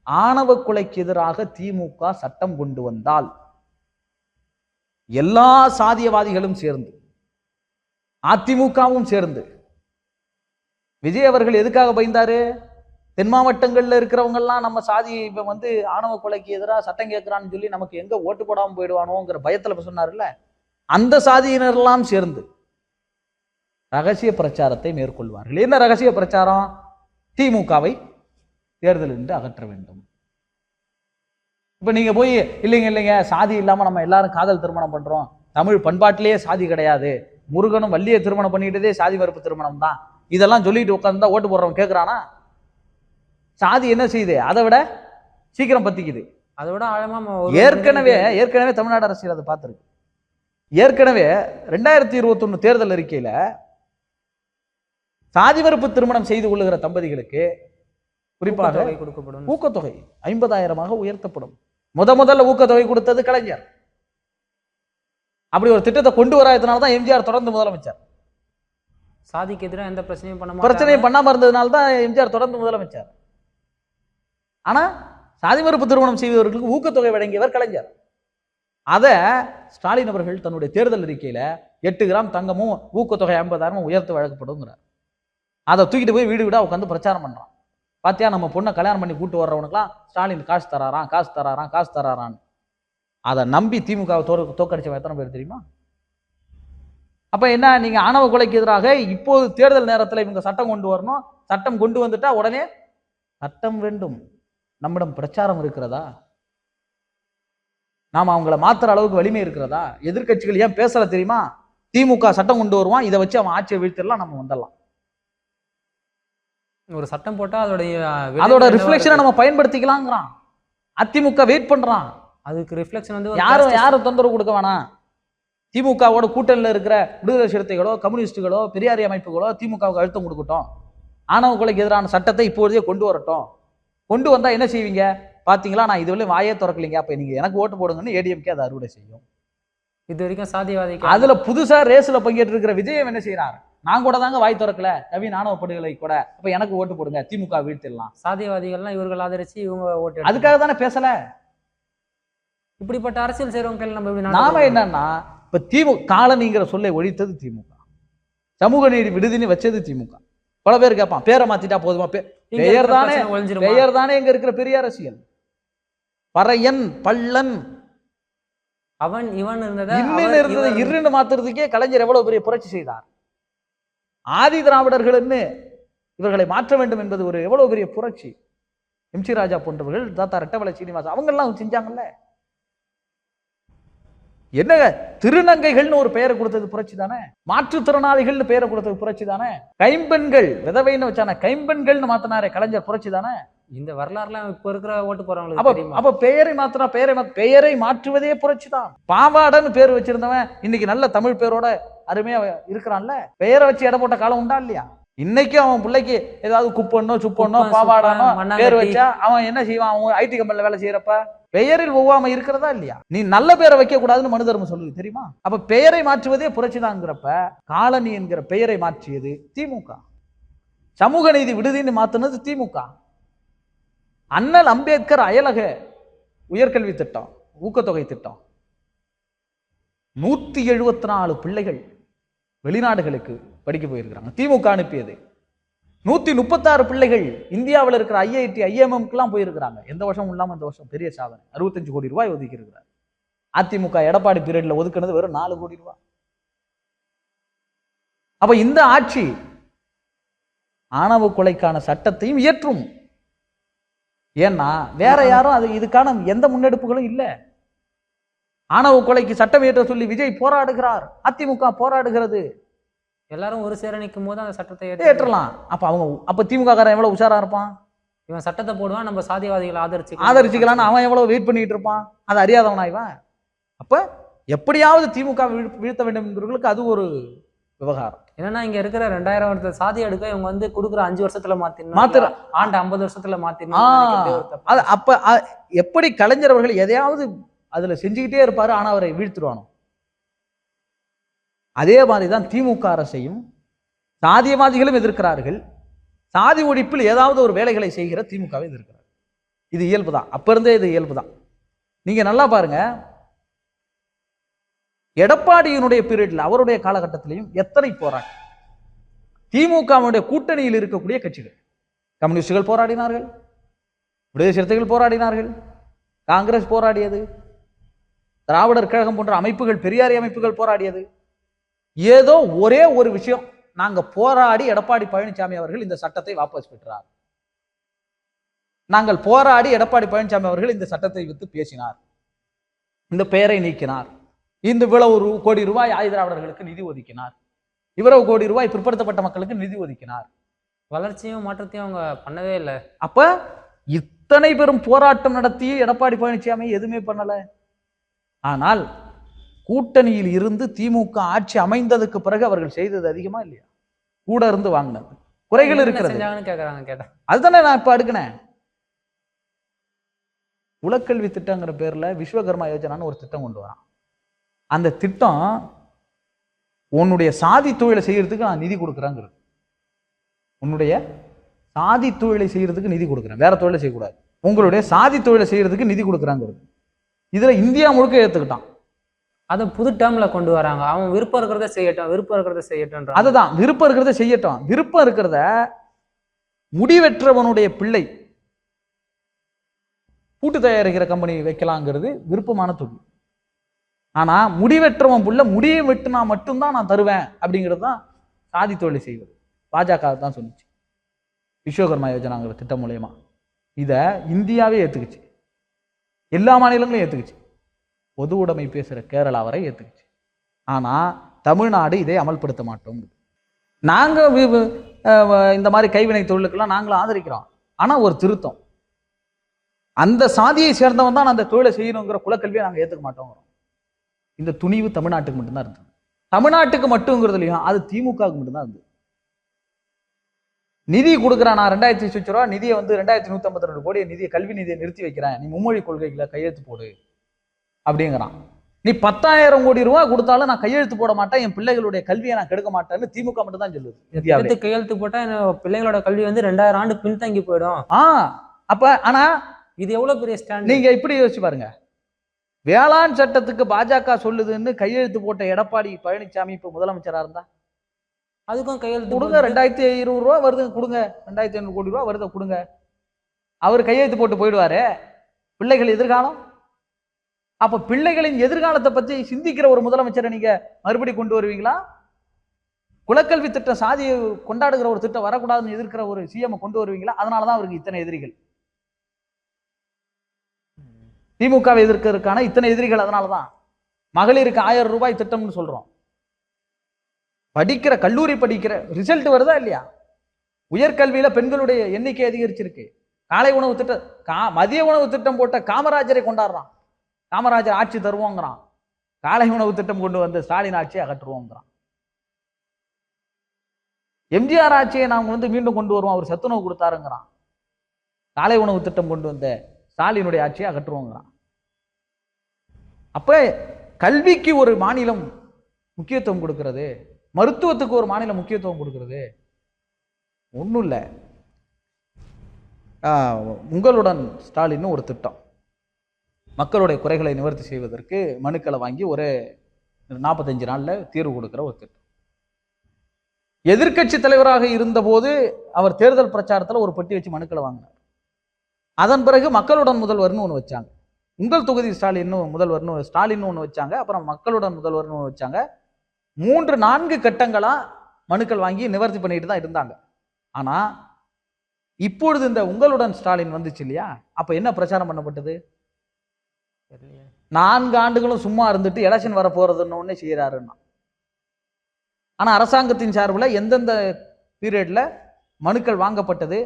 ஆணவ கொலைக்கு எதிராக திமுக சட்டம் கொண்டு வந்தால் எல்லா சாதியவாதிகளும் சேர்ந்து அதிமுகவும் சேர்ந்து, விஜய் அவர்கள் எதுக்காக பயந்தாரு? தென் மாவட்டங்கள்ல இருக்கிறவங்க எல்லாம் நம்ம சாதி ஆணவ கொலைக்கு எதிராக சட்டம் கேட்கிறான்னு சொல்லி நமக்கு எங்க ஓட்டு போடாம போயிடுவானோங்கிற பயத்துல சொன்னார்ல, அந்த சாதியினர் எல்லாம் சேர்ந்து ரகசிய பிரச்சாரத்தை மேற்கொள்வார்கள். என்ன ரகசிய பிரச்சாரம்? திமுகவை தேர்தல் என்று அகற்ற வேண்டும். இப்ப நீங்க போய் இல்லைங்க சாதி இல்லாம நம்ம எல்லாரும் காதல் திருமணம் பண்றோம், தமிழ் பண்பாட்டிலேயே சாதி கிடையாது, முருகனும் வள்ளியை திருமணம் பண்ணிக்கிட்டதே சாதி மறுப்பு திருமணம் தான், இதெல்லாம் சொல்லிட்டு உட்கார்ந்தா ஓட்டு போடுறவன் கேட்கிறானா? சாதி என்ன செய்யுது? அதை விட சீக்கிரம் பத்திக்குது. அதை விட ஆழமா ஏற்கனவே தமிழ்நாடு அரசியல் அதை பார்த்திருக்கு. ஏற்கனவே 2021 தேர்தல் அறிக்கையில சாதி மறுப்பு திருமணம் செய்து கொள்ளுகிற தம்பதிகளுக்கு குறிப்பாக ஊக்கத்தொகை 50,000 உயர்த்தப்படும். முதல்ல ஊக்கத்தொகை கொடுத்தது கலைஞர். அப்படி ஒரு திட்டத்தை கொண்டு வராதனால்தான் எம்ஜிஆர் தொடர்ந்து முதலமைச்சர். சாதிக்கு எதிராக எந்த பிரச்சனையும் பண்ணாம இருந்ததுனால தான் எம்ஜிஆர் தொடர்ந்து முதலமைச்சர். ஆனா சாதி மறுப்பு திருமணம் செய்தவர்களுக்கு ஊக்கத்தொகை வழங்கியவர் கலைஞர். அதை ஸ்டாலின் அவர்கள் தன்னுடைய தேர்தல் அறிக்கையில 8 கிராம் தங்கமும் ஊக்கத்தொகை 50,000 உயர்த்து வழங்கப்படுங்கிறார். அதை தூக்கிட்டு போய் வீடு வீடா உட்காந்து பிரச்சாரம் பண்றான். பாத்தியா, நம்ம பொண்ணை கல்யாணம் பண்ணி கூட்டு வர்றவனுக்குலாம் ஸ்டாலின் காசு தராரான்னு. அதை நம்பி திமுக தோக்கடிச்சவன் எத்தனை பேர் தெரியுமா? அப்ப என்ன, நீங்க ஆணவ கொலைக்கு எதிராக இப்போது தேர்தல் நேரத்தில் இவங்க சட்டம் கொண்டு வரணும், சட்டம் கொண்டு வந்துட்டா உடனே சட்டம் வேண்டும். நம்மிடம் பிரச்சாரம் இருக்கிறதா? நாம அவங்கள மாத்துற அளவுக்கு வலிமை இருக்கிறதா? எதிர்கட்சிகள் ஏன் பேசல தெரியுமா? திமுக சட்டம் கொண்டு வருவான், இதை வச்சு அவன் ஆட்சியை வீழ்த்திடலாம், நம்ம வந்துடலாம். ஒரு சட்டம் போட்டா அதோட ரிஃப்ளெக்ஷனை நம்ம பயன்படுத்திக்கலாங்கிறான். அதிமுக வெயிட் பண்றான். அதுக்கு ரிஃப்ளெக்ஷன் யாரும் தொந்தரவு கொடுக்க வேணாம். திமுகவோட கூட்டணியில் இருக்கிற விடுதலை சிறுத்தைகளோ கம்யூனிஸ்டுகளோ பெரியாரி அமைப்புகளோ திமுகவுக்கு அழுத்தம் கொடுக்கட்டும். ஆணவ கொலைக்கு எதிரான சட்டத்தை இப்போதே கொண்டு வரட்டும். கொண்டு வந்தா என்ன செய்வீங்க? பாத்தீங்களா, நான் இதுவரை வாயே திறக்கலீங்க, அப்ப நீங்க எனக்கு ஓட்டு போடுங்கன்னு ஏடிஎம்கே அதை அறுவடை செய்யும். இது வரைக்கும் சாதிவாதி அதுல புதுசா ரேஸ்ல பங்கேற்று இருக்கிற விஜயம் என்ன செய்யறாரு? நான் கூட தாங்க வாய் திறக்கல கவி ஆணவ படுகொலை கூட, அப்ப எனக்கு ஓட்டு போடுங்க, திமுக வீழ்த்திடலாம். சாதிவாதிகள்லாம் இவர்கள் ஆதரிச்சு இவங்க ஓட்டு, அதுக்காக தானே பேசல. இப்படிப்பட்ட அரசியல் செய்யறவங்க நாம என்னன்னா, இப்ப திமுக காலனிங்கிற சொல்லை ஒழித்தது திமுக, சமூக நீதி விடுதின்னு வச்சது திமுக. பல பேர் கேட்பான், பேரை மாத்திட்டா போதுமா? பெயர் தானே எங்க இருக்கிற பெரிய அரசியல். பறையன் பள்ளன் அவன் இவன் இருந்ததை இருன்னு மாத்துறதுக்கே கலைஞர் எவ்வளவு பெரிய புரட்சி செய்தார். ஆதி திராவிடர்கள்னு இவர்களை மாற்ற வேண்டும் என்பது ஒரு எவ்வளவு பெரிய புரட்சி. எம்.சி. ராஜா போன்றவர்கள், தாத்தா ரெட்டவலை சீனிவாசன் அவங்க எல்லாம் செஞ்சாங்கல்ல. என்னங்க, திருநங்கைகள்னு ஒரு பெயரை கொடுத்தது புரட்சி தானே? மாற்றுத்திறனாளிகள்னு பெயரை கொடுத்தது புரட்சி தானே? கைம்பெண்கள் விதவைன்னு வச்சானே, கைம்பெண்கள்னு மாத்தினாரே கலைஞர், புரட்சி தானே? இந்த வரலாறுலாம் இப்ப இருக்கிற ஓட்டு போறவங்களுக்கு அப்ப பெயரை மாத்தினா பெயரை மாற்றுவதே புரட்சி தான். பாவாடன்னு பேர் வச்சிருந்தவன் இன்னைக்கு நல்ல தமிழ் பேரோட அருமையா இருக்கிறான்ல. பெயரை வச்சு இட போட்ட காலம் உண்டா இல்லையா? இன்னைக்கு அவன் பிள்ளைக்கு ஏதாவது குப்பண்ணோ சுப்பண்ணோ பாவாடானோ பேர் வச்சா அவன் என்ன செய்வான்? அவன் ஐடி கம்பெனில வேலை செய்யறப்ப பெயரில் ஒவ்வாம இருக்கிறதா இல்லையா? நீ நல்ல பேரை வைக்க கூடாதுன்னு மனு தர்மம் சொல்லுது தெரியுமா? அப்ப பெயரை மாற்றுவதே புரட்சிதாங்கிறப்ப காலனி என்கிற பெயரை மாற்றியது திமுக. சமூக நீதி விடுதின்னு மாத்தினது திமுக. அண்ணல் அம்பேத்கர் அயலக உயர்கல்வி திட்டம், ஊக்கத்தொகை திட்டம், 174 பிள்ளைகள் வெளிநாடுகளுக்கு படிக்க போயிருக்கிறாங்க, திமுக அனுப்பியது. 136 பிள்ளைகள் இந்தியாவில் இருக்கிற ஐஐடி ஐஎம்எம்க்குலாம் போயிருக்கிறாங்க. எந்த வருஷம் இல்லாம இந்த வருஷம் பெரிய சாதனை, 65 கோடி ரூபாய் ஒதுக்கி இருக்கிறார். அதிமுக எடப்பாடி பீரியட்ல ஒதுக்குனது வெறும் 4 கோடி ரூபாய். அப்ப இந்த ஆட்சி ஆணவ கொலைக்கான சட்டத்தையும் இயற்றும். ஏன்னா வேற யாரும் அது இதுக்கான எந்த முன்னெடுப்புகளும் இல்லை. ஆணவ கொலைக்கு சட்டம் இயற்ற சொல்லி விஜய் போராடுகிறார், அதிமுக போராடுகிறது. எல்லாரும் ஒரு சேர நிற்கும் போது அந்த சட்டத்தை ஏற்றலாம். அப்ப திமுக காரன் எவ்வளவு உஷாரா இருப்பான்? இவன் சட்டத்தை போடுவான், நம்ம சாதிவாதிகளை ஆதரிச்சுக்கலான்னு அவன் எவ்வளவு வெயிட் பண்ணிட்டு இருப்பான்? அது அறியாதவனா இவன்? அப்ப எப்படியாவது திமுக வீழ்த்த வேண்டும் என்பவர்களுக்கு அது ஒரு விவகாரம். என்னன்னா இங்க இருக்கிற 2000 சாதி அடுக்க இவங்க வந்து கொடுக்குற 5 வருஷத்துல மாத்திர ஆண்டு 50 வருஷத்துல மாத்திர. அப்ப எப்படி கலைஞர் அவர்கள் எதையாவது அதுல செஞ்சுக்கிட்டே இருப்பாரு, ஆனா அவரை வீழ்த்துருவானோ. அதே மாதிரிதான் திமுக அரசையும் சாதியவாதிகளும் எதிர்க்கிறார்கள். சாதி ஒழிப்பில் ஏதாவது ஒரு வேலைகளை செய்கிற திமுகவை எதிர்க்கிறார். இது இயல்பு தான், அப்ப இருந்தே இது இயல்பு தான். நீங்க நல்லா பாருங்க, எடப்பாடியினுடைய பீரியட்ல அவருடைய காலகட்டத்திலையும் எத்தனை போராட்டம். திமுகவுடைய கூட்டணியில் இருக்கக்கூடிய கட்சிகள், கம்யூனிஸ்டுகள் போராடினார்கள், விடுதலை சிறுத்தைகள் போராடினார்கள், காங்கிரஸ் போராடியது, திராவிடர் கழகம் போன்ற அமைப்புகள், பெரியாரி அமைப்புகள் போராடியது. ஏதோ ஒரே ஒரு விஷயம், நாங்க போராடி எடப்பாடி பழனிசாமி அவர்கள் இந்த சட்டத்தை வாபஸ் பெற்றார். நாங்கள் போராடி எடப்பாடி பழனிசாமி அவர்கள் இந்த சட்டத்தை வித்து பேசினார், இந்த பெயரை நீக்கினார், இந்த இவ்வளவு கோடி ரூபாய் ஆயுதிராவிடர்களுக்கு நிதி ஒதுக்கினார், இவ்வளவு கோடி ரூபாய் பிற்படுத்தப்பட்ட மக்களுக்கு நிதி ஒதுக்கினார். வளர்ச்சியும் மாற்றத்தையும் அவங்க பண்ணவே இல்லை. அப்ப இத்தனை பெரும் போராட்டம் நடத்தி எடப்பாடி பழனிசாமி எதுவுமே பண்ணல. ஆனால் கூட்டணியில் இருந்து திமுக ஆட்சி அமைந்ததுக்கு பிறகு அவர்கள் செய்தது அதிகமா இல்லையா? கூட இருந்து வாங்கினது குறைகள் இருக்கிறது. அதுதானே நான் இப்ப அடுக்கினேன். உலக்கல்வி திட்டங்கிற பேர்ல விஸ்வகர்மா யோஜனான்னு ஒரு திட்டம் கொண்டு வரான். அந்த திட்டம் உன்னுடைய சாதி தொழிலை செய்யறதுக்கு நான் நிதி கொடுக்குறேங்கிறது. உன்னுடைய சாதி தொழிலை செய்யறதுக்கு நிதி கொடுக்குறேன், வேற தொழிலை செய்யக்கூடாது. உங்களுடைய சாதி தொழிலை செய்யறதுக்கு நிதி கொடுக்குறாங்கிறது. இதுல இந்தியா முழுக்க ஏத்துக்கிட்டான். அதை புது டேர்ம்ல கொண்டு வராங்க. அவன் விருப்பம் இருக்கிறத செய்யட்டும், விருப்பம் இருக்கிறத செய்யட்டும். அதுதான், விருப்பம் இருக்கிறத செய்யட்டும். விருப்பம் இருக்கிறத முடிவெற்றவனுடைய பிள்ளை பூட்டு தயாரிக்கிற கம்பெனி வைக்கலாங்கிறது விருப்பமான தொழில். ஆனா முடிவெற்றவன் புள்ள முடியை வெட்டுனா மட்டும்தான் நான் தருவேன் அப்படிங்கிறது தான் சாதி தொழிலை செய்வது. பாஜக தான் சொன்னிச்சு விஸ்வகர்மா யோஜனாங்கிற திட்டம் மூலயமா. இத இந்தியாவே ஏத்துக்குச்சு, எல்லா மாநிலங்களும் ஏத்துக்குச்சு, பொது உடைமை பேசுற கேரளா வரை ஏத்துக்குச்சு. ஆனா தமிழ்நாடு இதை அமல்படுத்த மாட்டோம். நாங்க இந்த மாதிரி கைவினை தொழிலுக்கெல்லாம் நாங்களும் ஆதரிக்கிறோம். ஆனா ஒரு திருத்தம், அந்த சாதியை சேர்ந்தவன் தான் அந்த தொழிலை செய்யணுங்கிற குலக்கல்வியை நாங்க ஏத்துக்க மாட்டோம். இந்த துணிவு தமிழ்நாட்டுக்கு மட்டும்தான் இருந்தது. தமிழ்நாட்டுக்கு மட்டும்ங்கிறதுலையும் அது திமுகவுக்கு மட்டும்தான் இருந்தது. நிதி கொடுக்குறான், நான் 2000 ரூபா நிதியை வந்து 2152 கோடி நிதியை, கல்வி நிதியை நிறுத்தி வைக்கிறேன், நீ மும்மொழி கொள்கைகளை கையெழுத்து போடு அப்படிங்கிறான். நீ 10,000 கோடி ரூபாய் கொடுத்தாலும் நான் கையெழுத்து போட மாட்டேன், என் பிள்ளைகளுடைய கல்வியை நான் கெடுக்க மாட்டேன்னு திமுக மட்டும் தான் சொல்லுது. கையெழுத்து போட்டா பிள்ளைங்களோட கல்வி வந்து 2000 ஆண்டு பின்தங்கி போயிடும். அப்ப ஆனா இது எவ்வளவு பெரிய ஸ்டாண்ட். நீங்க இப்படி யோசிச்சு பாருங்க, வேளாண் சட்டத்துக்கு பாஜக சொல்லுதுன்னு கையெழுத்து போட்ட எடப்பாடி பழனிசாமி இப்ப முதலமைச்சரா இருந்தா அதுக்கும் கையெழுத்து கொடுங்க, 2200 ரூபா வருது கொடுங்க, 2500 கோடி ரூபா வருது கொடுங்க. அவர் கையெழுத்து போட்டு போயிடுவாரு. பிள்ளைகள் எதிர்காலம், அப்ப பிள்ளைகளின் எதிர்காலத்தை பற்றி சிந்திக்கிற ஒரு முதலமைச்சரை நீங்க மறுபடி கொண்டு வருவீங்களா? குலக்கல்வி திட்டம், சாதியை கொண்டாடுகிற ஒரு திட்டம் வரக்கூடாதுன்னு எதிர்க்கிற ஒரு சிஎம் கொண்டு வருவீங்களா? அதனாலதான் அவருக்கு இத்தனை எதிரிகள். திமுகவை எதிர்க்கிறதுக்கான இத்தனை எதிரிகள் அதனாலதான். மகளிருக்கு 1000 ரூபாய் திட்டம்னு சொல்றோம். படிக்கிற கல்லூரி படிக்கிற ரிசல்ட் வருதா இல்லையா? உயர்கல்வியில பெண்களுடைய எண்ணிக்கை அதிகரிச்சிருக்கு. காலை உணவு திட்டம், மதிய உணவு திட்டம் போட்ட காமராஜரை கொண்டாடுறான். காமராஜர் ஆட்சி தருவோங்கிறான். காலை உணவு திட்டம் கொண்டு வந்து ஸ்டாலின் ஆட்சியை அகற்றுவோங்கிறான். எம்ஜிஆர் ஆட்சியை நாங்கள் வந்து மீண்டும் கொண்டு வருவோம், அவர் சத்துணவு கொடுத்தாருங்கிறான். காலை உணவு திட்டம் கொண்டு வந்த ஸ்டாலினுடைய ஆட்சியை அகற்றுவோங்கிறான். அப்ப கல்விக்கு ஒரு மாநிலம் முக்கியத்துவம் கொடுக்கிறது, மருத்துவத்துக்கு ஒரு மாநிலம் முக்கியத்துவம் கொடுக்கிறது. ஒன்றும் இல்லை, உங்களுடன் ஸ்டாலின் ஒரு திட்டம், மக்களுடைய குறைகளை நிவர்த்தி செய்வதற்கு மனுக்களை வாங்கி ஒரு 45 நாள்ல தீர்வு கொடுக்கிற ஒரு திட்டம். எதிர்கட்சி தலைவராக இருந்தபோது அவர் தேர்தல் பிரச்சாரத்தில் ஒரு பெட்டி வச்சு மனுக்களை வாங்கினார். அதன் பிறகு மக்களுடன் முதல்வர்னு ஒன்று வச்சாங்க, உங்கள் தொகுதி ஸ்டாலின் முதல்வர்னு ஸ்டாலின் ஒன்று வச்சாங்க, அப்புறம் மக்களுடன் முதல்வர்னு ஒன்று வச்சாங்க. 3-4 கட்டங்களா மனுக்கள் வாங்கி நிவர்த்தி பண்ணிட்டு தான் இருந்தாங்க. ஆனா இப்பொழுது இந்த உங்களுடன் ஸ்டாலின் வந்துச்சு இல்லையா, அப்ப என்ன பிரச்சாரம் பண்ணப்பட்டது? 4 ஆண்டுகளும் சும்மா இருந்துட்டு எலெக்ஷன் வர போறதுன்னு ஒண்ணே செய்யறாருன்னா. ஆனா அரசாங்கத்தின் சார்பில் எந்தெந்த பீரியட்ல மனுக்கள் வாங்கப்பட்டது,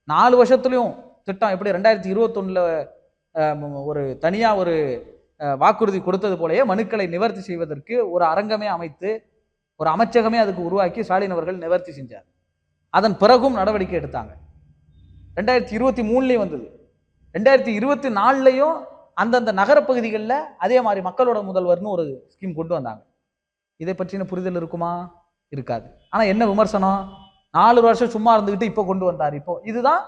4 வருஷத்துலயும் திட்டம் எப்படி 2021 ஒரு தனியா ஒரு வாக்குறுதி கொடுத்தது போலயே மனுக்களை நிவர்த்தி செய்வதற்கு ஒரு அரங்கமே அமைத்து ஒரு அமைச்சகமே அதுக்கு உருவாக்கி ஸ்டாலின் அவர்கள் நிவர்த்தி செஞ்சார். அதன் பிறகும் நடவடிக்கை எடுத்தாங்க. 2023லயும் வந்தது, 2024லயும் அந்தந்த நகர பகுதிகளில் அதே மாதிரி மக்களோட முதல்வர்னு ஒரு ஸ்கீம் கொண்டு வந்தாங்க. இதை பற்றின புரிதல் இருக்குமா? இருக்காது. ஆனா என்ன விமர்சனம்? 4 வருஷம் சும்மா இருந்துகிட்டு இப்போ கொண்டு வந்தார். இப்போ இதுதான்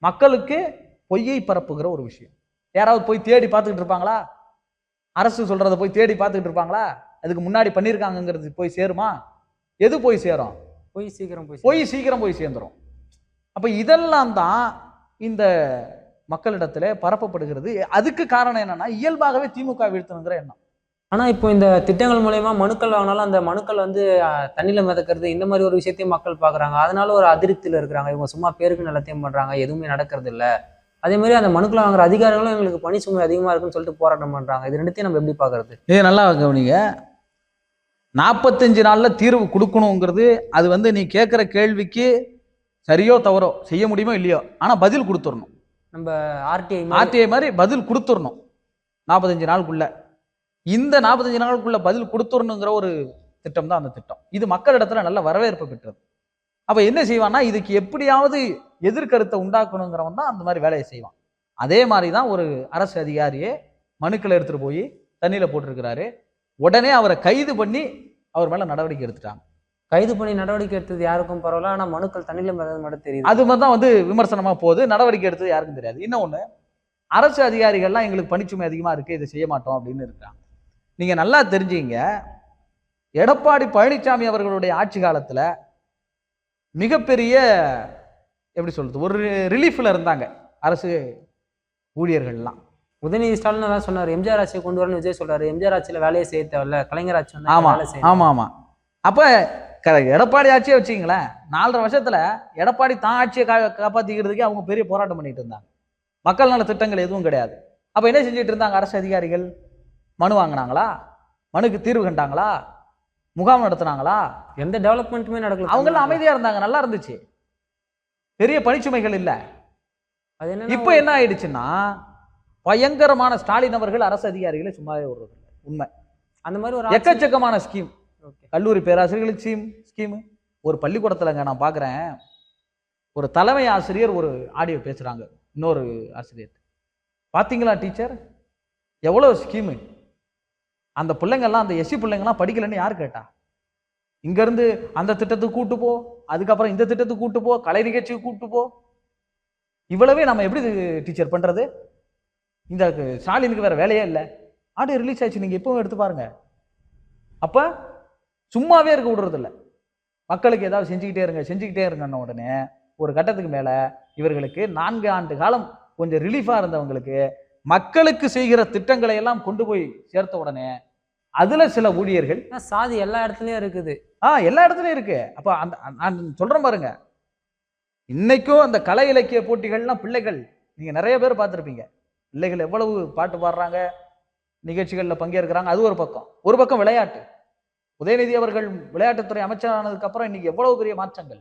மக்களுக்கு பொய்யை பரப்புகிற ஒரு விஷயம். யாராவது போய் தேடி பார்த்துக்கிட்டு இருப்பாங்களா? அரசு சொல்றதை போய் தேடி பார்த்துக்கிட்டு இருப்பாங்களா? அதுக்கு முன்னாடி பண்ணியிருக்காங்கிறது போய் சேருமா? எது போய் சேரும்? போய் சீக்கிரம் போய் சேர்ந்துரும். அப்ப இதெல்லாம் தான் இந்த மக்களிடத்துல பரப்பப்படுகிறது. அதுக்கு காரணம் என்னன்னா இயல்பாகவே திமுக வீழ்த்தணுங்கிற எண்ணம். ஆனா இப்போ இந்த திட்டங்கள் மூலயமா மனுக்கள் வாங்கினாலும் அந்த மனுக்கள் வந்து தண்ணியில மிதக்கிறது இந்த மாதிரி ஒரு விஷயத்தையும் மக்கள் பாக்குறாங்க. அதனால ஒரு அதிருப்தியில இருக்கிறாங்க. இவங்க சும்மா பேருக்கு நல்லத்தையும் பண்றாங்க, எதுவுமே நடக்கிறது இல்லை. அதே மாதிரி அந்த மனுக்களை வாங்குற அதிகாரிகளும் எங்களுக்கு பணி சுமை அதிகமா இருக்குன்னு சொல்லிட்டு போராட்டம் பண்றாங்க. இது ரெண்டுத்தையும் நம்ம எப்படி பாக்குறது? நல்லா கவனிங்க. 45 நாள்ல தீர்வு கொடுக்கணுங்கிறது அது வந்து நீ கேட்கிற கேள்விக்கு சரியோ தவறோ செய்ய முடியுமோ இல்லையோ, ஆனா பதில் கொடுத்துடணும். நம்ம ஆர்டிஐ மாதிரி பதில் கொடுத்துடணும் 45 நாளுக்குள்ள. இந்த 45 நாளுக்குள்ள பதில் கொடுத்துடணுங்கிற ஒரு திட்டம் தான் அந்த திட்டம். இது மக்களிடத்துல நல்ல வரவேற்பு பெற்றது. அப்ப என்ன செய்வான்னா, இதுக்கு எப்படியாவது எதிர்கருத்தை உண்டாக்கணுங்கிறவன் தான் அந்த மாதிரி வேலையை செய்வான். அதே மாதிரி தான் ஒரு அரசு அதிகாரியே மனுக்களை எடுத்துட்டு போய் தண்ணியில போட்டிருக்கிறாரு. உடனே அவரை கைது பண்ணி அவர் மேல நடவடிக்கை எடுத்துட்டாங்க. கைது பண்ணி நடவடிக்கை எடுத்தது யாருக்கும் பரவாயில்ல, ஆனா மனுக்கள் தண்ணியில மட்டும் தெரியுது. அது மாதிரி தான் வந்து விமர்சனமா போகுது. நடவடிக்கை எடுத்தது யாருக்கும் தெரியாது. இன்னொன்னு, அரசு அதிகாரிகள்லாம் எங்களுக்கு பணிச்சுமை அதிகமா இருக்கு, இதை செய்ய மாட்டோம் அப்படின்னு இருக்கிறாங்க. நீங்க நல்லா தெரிஞ்சுங்க, எடப்பாடி பழனிசாமி அவர்களுடைய ஆட்சி காலத்துல மிகப்பெரிய எப்படி சொல்றது ஒரு ரிலீஃப்ல இருந்தாங்க அரசு ஊழியர்கள்லாம். உதயநிதி ஸ்டாலின் தான் சொன்னார், எம்ஜிஆர் ஆட்சியை கொண்டு வரணும்னு விஜய் சொல்றாரு. எம்ஜிஆர் ஆட்சியில வேலையை செய்ய தேவையில்ல, கலைஞர் ஆட்சி வந்து ஆமா. அப்ப எடப்பாடி ஆட்சியை வச்சுங்களேன், 4.5 வருஷத்துல எடப்பாடி தான் ஆட்சியை காப்பாத்திக்கிறதுக்கே அவங்க பெரிய போராட்டம் பண்ணிட்டு இருந்தாங்க. மக்கள் நல திட்டங்கள் எதுவும் கிடையாது. அப்ப என்ன செஞ்சுட்டு இருந்தாங்க அரசு அதிகாரிகள்? மனு வாங்கினாங்களா? மனுக்கு தீர்வு கண்டாங்களா? முகாம் நடத்தினாங்களா? எந்த டெவலப்மெண்ட்டுமே நடக்கல. அவங்க எல்லாம் அமைதியா இருந்தாங்க, நல்லா இருந்துச்சு, பெரிய பணிச்சுமைகள் இல்ல. அது என்ன இப்ப என்ன ஆயிடுச்சுன்னா, பயங்கரமான ஸ்டாலின் அவர்கள் அரசு அதிகாரிகளை சும்மாவே விடுறது உண்மை. அந்த மாதிரி ஒரு எக்கச்சக்கமான ஸ்கீம், கல்லூரி பேராசிரியர்களுக்கு ஸ்கீம். ஒரு பள்ளிக்கூடத்துலங்க நான் பாக்குறேன், ஒரு தலைமை ஆசிரியர் ஒரு ஆடியோ பேசுறாங்க இன்னொரு ஆசிரியர். பாத்தீங்களா டீச்சர் எவ்வளவு ஸ்கீமு? அந்த பிள்ளைங்கள்லாம், அந்த எஸ்சி பிள்ளைங்கள்லாம் படிக்கலன்னு யார் கேட்டா? இங்க இருந்து அந்த திட்டத்துக்கு கூட்டு போ, அதுக்கப்புறம் இந்த திட்டத்துக்கு கூட்டு போ, கலை நிகழ்ச்சிக்கு கூட்டு போ. இவ்வளவே நம்ம எப்படி டீச்சர் பண்றது? இந்த ஸ்டாலினுக்கு வேற வேலையே இல்லை. ஆடியோ ரிலீஸ் ஆயிடுச்சு, நீங்க எப்பவும் எடுத்து பாருங்க. அப்ப சும்மாவே இருக்க விடுறது இல்லை. மக்களுக்கு ஏதாவது செஞ்சுக்கிட்டே இருங்கன்ன உடனே ஒரு கட்டத்துக்கு மேல இவர்களுக்கு 4 ஆண்டு காலம் கொஞ்சம் ரிலீஃபா இருந்தவங்களுக்கு மக்களுக்கு செய்கிற திட்டங்களை எல்லாம் கொண்டு போய் சேர்த்த உடனே அதுல சில ஊழியர்கள், சாதி எல்லா இடத்துலயும் இருக்குது. எல்லா இடத்துலயும் இருக்கு. அப்ப அந்த நான் சொல்றேன் பாருங்க, இன்னைக்கும் அந்த கலை இலக்கிய போட்டிகள்லாம் பிள்ளைகள் நீங்க நிறைய பேர் பார்த்துருப்பீங்க. பிள்ளைகள் எவ்வளவு பாட்டு பாடுறாங்க, நிகழ்ச்சிகள்ல பங்கேற்கிறாங்க. அது ஒரு பக்கம் விளையாட்டு. உதயநிதி அவர்கள் விளையாட்டுத்துறை அமைச்சரானதுக்கு அப்புறம் இன்னைக்கு எவ்வளவு பெரிய மாற்றங்கள்.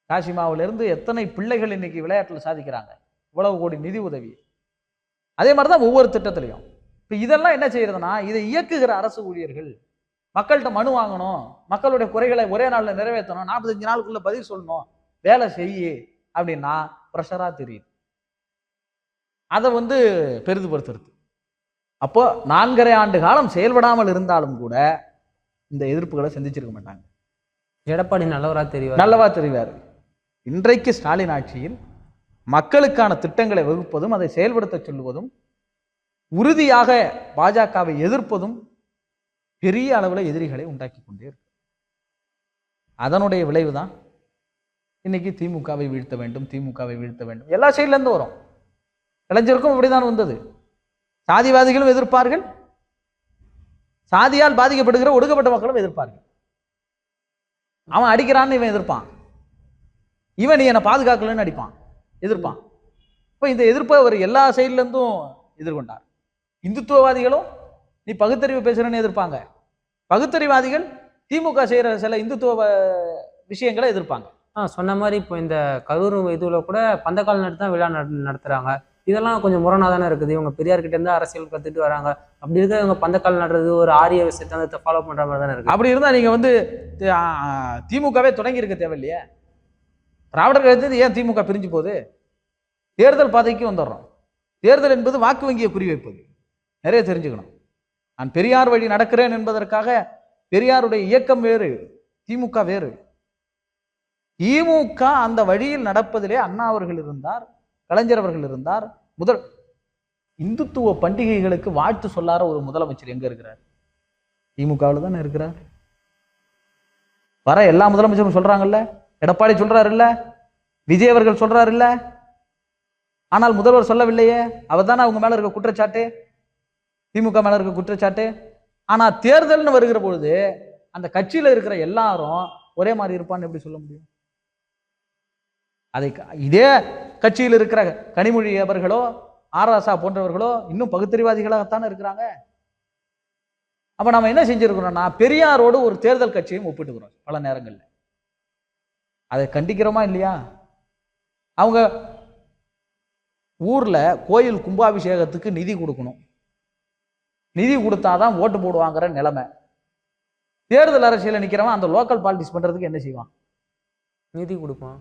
காசிமாவிலிருந்து எத்தனை பிள்ளைகள் இன்னைக்கு விளையாட்டுல சாதிக்கிறாங்க, இவ்வளவு கோடி நிதி உதவி. அதே மாதிரிதான் ஒவ்வொரு திட்டத்திலையும். இப்ப இதெல்லாம் என்ன செய்யறதுன்னா, இதை இயக்குகிற அரசு ஊழியர்கள் மக்கள்கிட்ட மனு வாங்கணும், மக்களுடைய குறைகளை ஒரே நாள்ல நிறைவேற்றணும், 45 நாளுக்குள்ள பதில் சொல்லணும், வேலை செய்யு அப்படின்னா ப்ரெஷரா தெரியுது. அதை வந்து பெரிதுபடுத்துறது. அப்போ 4.5 ஆண்டு காலம் செயல்படாமல் இருந்தாலும் கூட இந்த எதிர்ப்புகளை சந்திச்சிருக்க மாட்டாங்க. எடப்பாடி நல்லவா தெரிவார். இன்றைக்கு ஸ்டாலின் ஆட்சியில் மக்களுக்கான திட்டங்களை வகுப்பதும் அதை செயல்படுத்த சொல்லுவதும் உறுதியாக பாஜகவை எதிர்ப்பதும் பெரிய அளவில் எதிரிகளை உண்டாக்கி கொண்டே இருக்கு. அதனுடைய விளைவுதான் இன்னைக்கு திமுகவை வீழ்த்த வேண்டும் எல்லா சைட்ல இருந்து வரும். இளைஞருக்கும் இப்படிதான் வந்தது. சாதிவாதிகளும் எதிர்ப்பார்கள், சாதியால் பாதிக்கப்படுகிற ஒடுக்கப்பட்ட மக்களும் எதிர்ப்பார்கள். அவன் அடிக்கிறான்னு இவன் எதிர்ப்பான், இவன் நீ என்னை பாதுகாக்கலன்னு அடிப்பான், எதிர்ப்பான். இப்போ இந்த எதிர்ப்பை அவர் எல்லா சைட்ல இருந்தும் எதிர்கொண்டார். இந்துத்துவவாதிகளும் நீ பகுத்தறிவு பேசுறன்னு எதிர்ப்பாங்க, பகுத்தறிவாதிகள் திமுக செய்யற சில இந்துத்துவ விஷயங்களை எதிர்ப்பாங்க. சொன்ன மாதிரி இப்போ இந்த கரூர் இதுல கூட பந்தக்கால் நடத்தி தான் விழா நடத்துறாங்க. இதெல்லாம் கொஞ்சம் முரணா தானே இருக்குது. இவங்க பெரியார் கிட்ட இருந்து அரசியல் கத்துட்டு வராங்க, அப்படி இருக்க இவங்க பந்தக்கால் நடுறது ஒரு ஆரிய சித்தாந்தத்தை ஃபாலோ பண்ற மாதிரி தானே இருக்கு. அப்படி இருந்தா நீங்க வந்து திமுகவே தொடங்கி இருக்க தேவையில்லையே. திராவிடர் கழகத்தில் ஏன் திமுக பிரிஞ்சு போகுது? தேர்தல் பாதைக்கு வந்துடுறோம். தேர்தல் என்பது வாக்கு வங்கியை குறிவைப்பது, நிறைய தெரிஞ்சுக்கணும். நான் பெரியார் வழி நடக்கிறேன் என்பதற்காக பெரியாருடைய இயக்கம் வேறு, திமுக வேறு. திமுக அந்த வழியில் நடப்பதிலே அண்ணா அவர்கள் இருந்தார், கலைஞர் அவர்கள் இருந்தார். முதல் இந்துத்துவ பண்டிகைகளுக்கு வாழ்த்து சொல்லார ஒரு முதலமைச்சர் எங்க இருக்கிறார்? திமுகவில் தானே இருக்கிறார். வர எல்லா முதலமைச்சரும் சொல்றாங்கல்ல, எடப்பாடி சொல்றாரு இல்ல, விஜய் அவர்கள் சொல்றாரு இல்ல, ஆனால் முதல்வர் சொல்லவில்லையே. அவர் தானே அவங்க மேல இருக்க குற்றச்சாட்டு, திமுக மேல இருக்க குற்றச்சாட்டு. ஆனா தேர்தல்னு வருகிற பொழுது அந்த கட்சியில இருக்கிற எல்லாரும் ஒரே மாதிரி இருப்பான்னு எப்படி சொல்ல முடியும்? அதை இதே கட்சியில் இருக்கிற கனிமொழி அவர்களோ ஆராசா போன்றவர்களோ இன்னும் பகுத்தறிவாதிகளாகத்தானே இருக்கிறாங்க. அப்ப நம்ம என்ன செஞ்சிருக்கிறோம்னா, பெரியாரோடு ஒரு தேர்தல் கட்சியும் ஒப்பிட்டுக்கிறோம் பல நேரங்கள்ல. அதை கண்டிக்கிறோமா இல்லையா? அவங்க ஊர்ல கோயில் கும்பாபிஷேகத்துக்கு நிதி கொடுக்கணும், நிதி கொடுத்தாதான் ஓட்டு போடுவாங்கிற நிலைமை. தேர்தல் அரசியல நிக்கிறவன் அந்த லோக்கல் பாலிடிக்ஸ் பண்றதுக்கு என்ன செய்வான்? நிதி கொடுப்பான்.